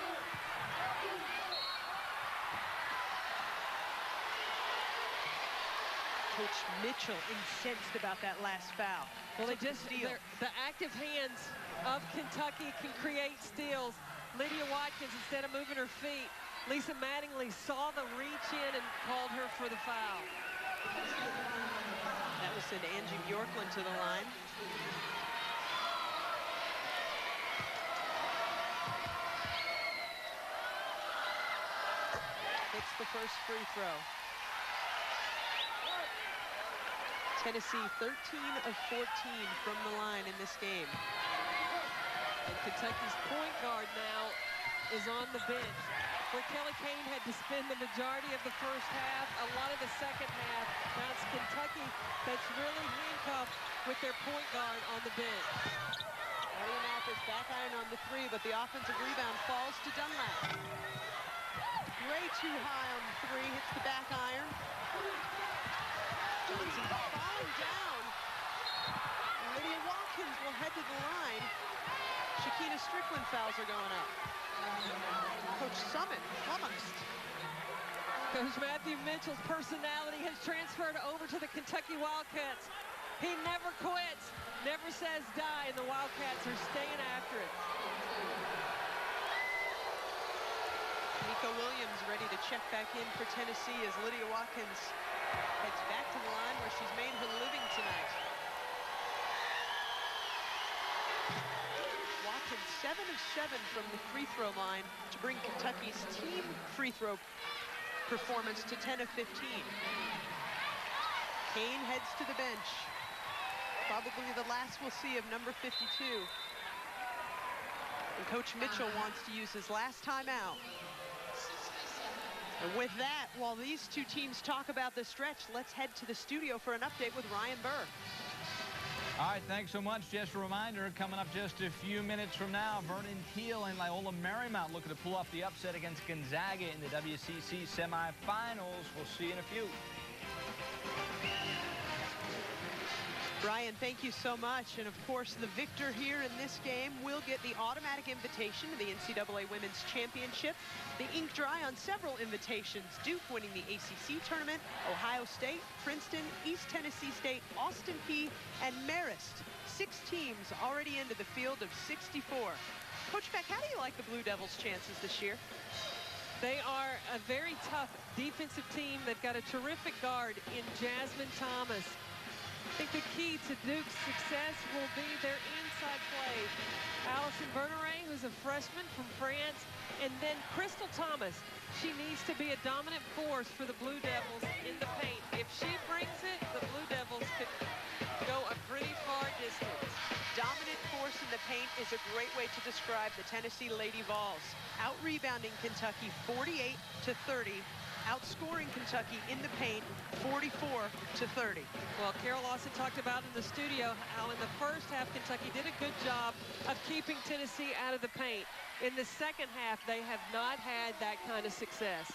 Coach Mitchell incensed about that last foul. Well, the active hands of Kentucky can create steals. Lydia Watkins, instead of moving her feet, Lisa Mattingly saw the reach in and called her for the foul. That was sent Angie Bjorklund to the line. Hits the first free throw. Tennessee 13 of 14 from the line in this game. And Kentucky's point guard now is on the bench, where Kelly Kane had to spend the majority of the first half, a lot of the second half. Now it's Kentucky that's really handcuffed with their point guard on the bench. Adia Mathis back iron on the 3, but the offensive rebound falls to Dunlap. Gray too high on the 3, hits the back iron. Johnson falling down. Lydia Watkins will head to the line. Shakina Strickland fouls are going up. Coach Summit flummoxed. Coach Matthew Mitchell's personality has transferred over to the Kentucky Wildcats. He never quits, never says die, and the Wildcats are staying after it. Nico Williams ready to check back in for Tennessee as Lydia Watkins heads back to the line where she's made her living tonight. Watkins 7 of 7 from the free throw line to bring Kentucky's team free throw performance to 10 of 15. Kane heads to the bench. Probably the last we'll see of number 52. And Coach Mitchell wants to use his last timeout. And with that, while these two teams talk about the stretch, let's head to the studio for an update with Ryan Burr. All right, thanks so much. Just a reminder, coming up just a few minutes from now, Vernon Keel and Loyola Marymount looking to pull off the upset against Gonzaga in the WCC semifinals. We'll see you in a few. Brian, thank you so much. And of course, the victor here in this game will get the automatic invitation to the NCAA Women's Championship. The ink dry on several invitations. Duke winning the ACC tournament, Ohio State, Princeton, East Tennessee State, Austin Peay, and Marist. 6 teams already into the field of 64. Coach Beck, how do you like the Blue Devils' chances this year? They are a very tough defensive team. They've got a terrific guard in Jasmine Thomas. I think the key to Duke's success will be their inside play. Allison Berneray, who's a freshman from France, and then Crystal Thomas. She needs to be a dominant force for the Blue Devils in the paint. If she brings it, the Blue Devils could go a pretty far distance. Dominant force in the paint is a great way to describe the Tennessee Lady Vols. Out-rebounding Kentucky 48 to 30. Outscoring Kentucky in the paint 44 to 30. Well, Carol Lawson talked about in the studio how in the first half Kentucky did a good job of keeping Tennessee out of the paint. In the second half, they have not had that kind of success.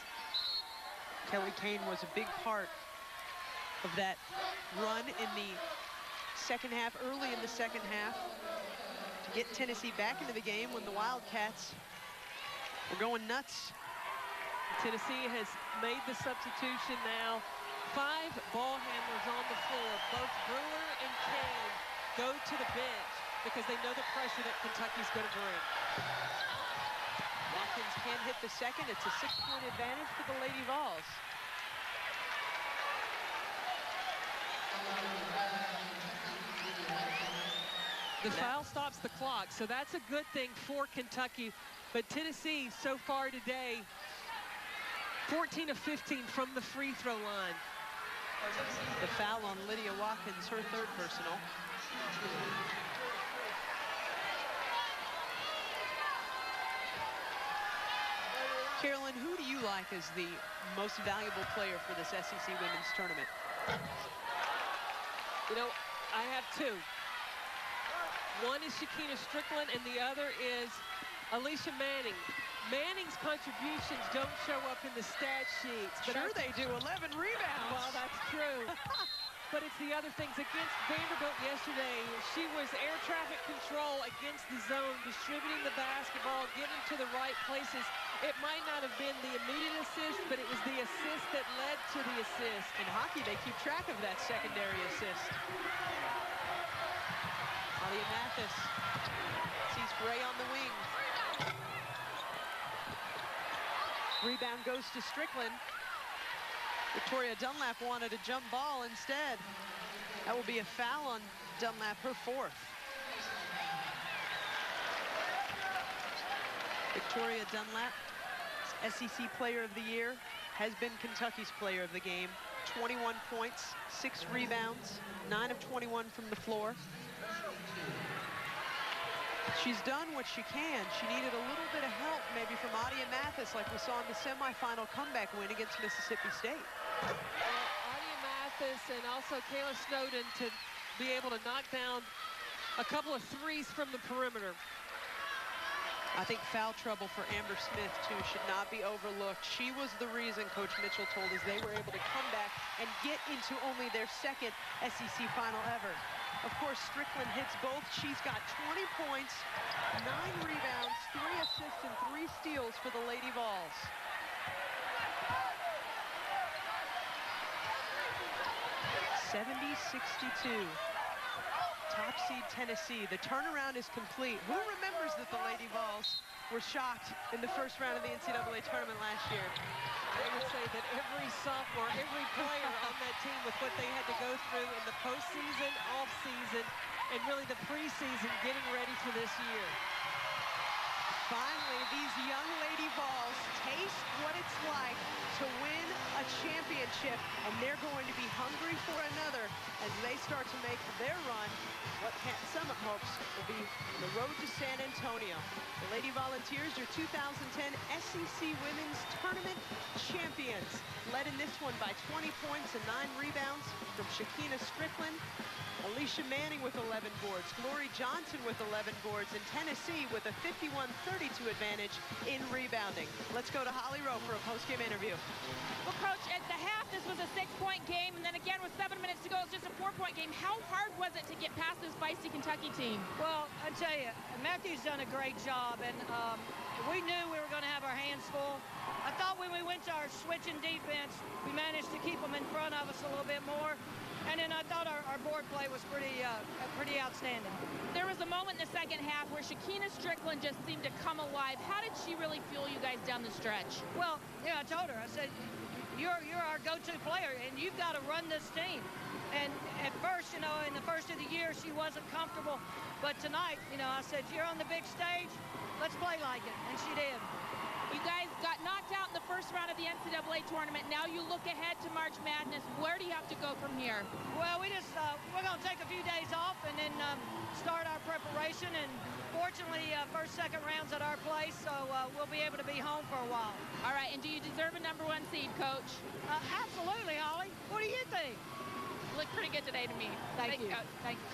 Kelly Kane was a big part of that run in the second half, early in the second half, to get Tennessee back into the game when the Wildcats were going nuts. Tennessee has made the substitution now. 5 ball handlers on the floor. Both Brewer and Kane go to the bench because they know the pressure that Kentucky's going to bring. Watkins can't hit the second. It's a 6-point advantage for the Lady Vols. The foul stops the clock, so that's a good thing for Kentucky. But Tennessee so far today, 14 of 15 from the free throw line. The foul on Lydia Watkins, her 3rd personal. Carolyn, who do you like as the most valuable player for this SEC Women's Tournament? You know, I have 2. One is Shakina Strickland, and the other is Alicia Manning. Manning's contributions don't show up in the stat sheets. But sure they do, 11 rebounds. Well, that's true. But it's the other things. Against Vanderbilt yesterday, she was air traffic control against the zone, distributing the basketball, getting to the right places. It might not have been the immediate assist, but it was the assist that led to the assist. In hockey, they keep track of that secondary assist. Alia Mathis sees Gray on the wing. Rebound goes to Strickland. Victoria Dunlap wanted a jump ball instead. That will be a foul on Dunlap, her 4th. Victoria Dunlap, SEC Player of the Year, has been Kentucky's Player of the Game. 21 points, 6 rebounds, 9 of 21 from the floor. She's done what she can. She needed a little bit of help maybe from Adia Mathis like we saw in the semifinal comeback win against Mississippi State. Adia Mathis and also Kayla Snowden to be able to knock down a couple of threes from the perimeter. I think foul trouble for Amber Smith, too, should not be overlooked. She was the reason Coach Mitchell told us they were able to come back and get into only their 2nd SEC final ever. Of course, Strickland hits both. She's got 20 points, 9 rebounds, 3 assists, and 3 steals for the Lady Vols. (70-62). Top seed Tennessee. The turnaround is complete. Who remembers that the Lady Vols were shocked in the first round of the NCAA tournament last year? I would say that every sophomore, every player on that team with what they had to go through in the postseason, off-season, and really the preseason getting ready for this year. Finally, these young Lady Vols taste what it's like to win a championship, and they're going to be hungry for another as they start to make their run. What Summit hopes will be the road to San Antonio. The Lady Volunteers, your 2010 SEC Women's Tournament champions, led in this one by 20 points and 9 rebounds from Shakina Strickland. Alicia Manning with 11 boards, Glory Johnson with 11 boards, and Tennessee with a 51-32 advantage in rebounding. Let's go to Holly Rowe for a post-game interview. Well, Coach, at the half, this was a 6-point game, and then again with 7 minutes to go, it's just a 4-point game. How hard was it to get past this feisty Kentucky team? Well, I tell you, Matthew's done a great job, and we knew we were going to have our hands full. I thought when we went to our switching defense, we managed to keep them in front of us a little bit more. And then I thought our board play was pretty outstanding. There was a moment in the second half where Shakina Strickland just seemed to come alive. How did she really fuel you guys down the stretch? Well, yeah, I told her, I said, you're our go-to player, and you've got to run this team. And at first, you know, in the first of the year, she wasn't comfortable. But tonight, you know, I said, you're on the big stage, let's play like it. And she did. You guys got knocked out in the first round of the NCAA tournament. Now you look ahead to March Madness. Where do you have to go from here? Well, we're going to take a few days off and then start our preparation. And fortunately, first, second rounds at our place, so we'll be able to be home for a while. All right, and do you deserve a #1 seed, Coach? Absolutely, Holly. What do you think? You look pretty good today to me. Thank you. Coach. Thank you.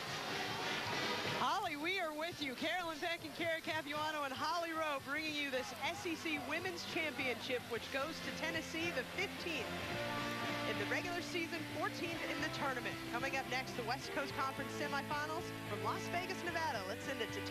Holly, we are with you. Carolyn Peck and Kara Capuano and Holly Rowe bringing you this SEC Women's Championship, which goes to Tennessee, the 15th in the regular season, 14th in the tournament. Coming up next, the West Coast Conference semifinals from Las Vegas, Nevada. Let's send it to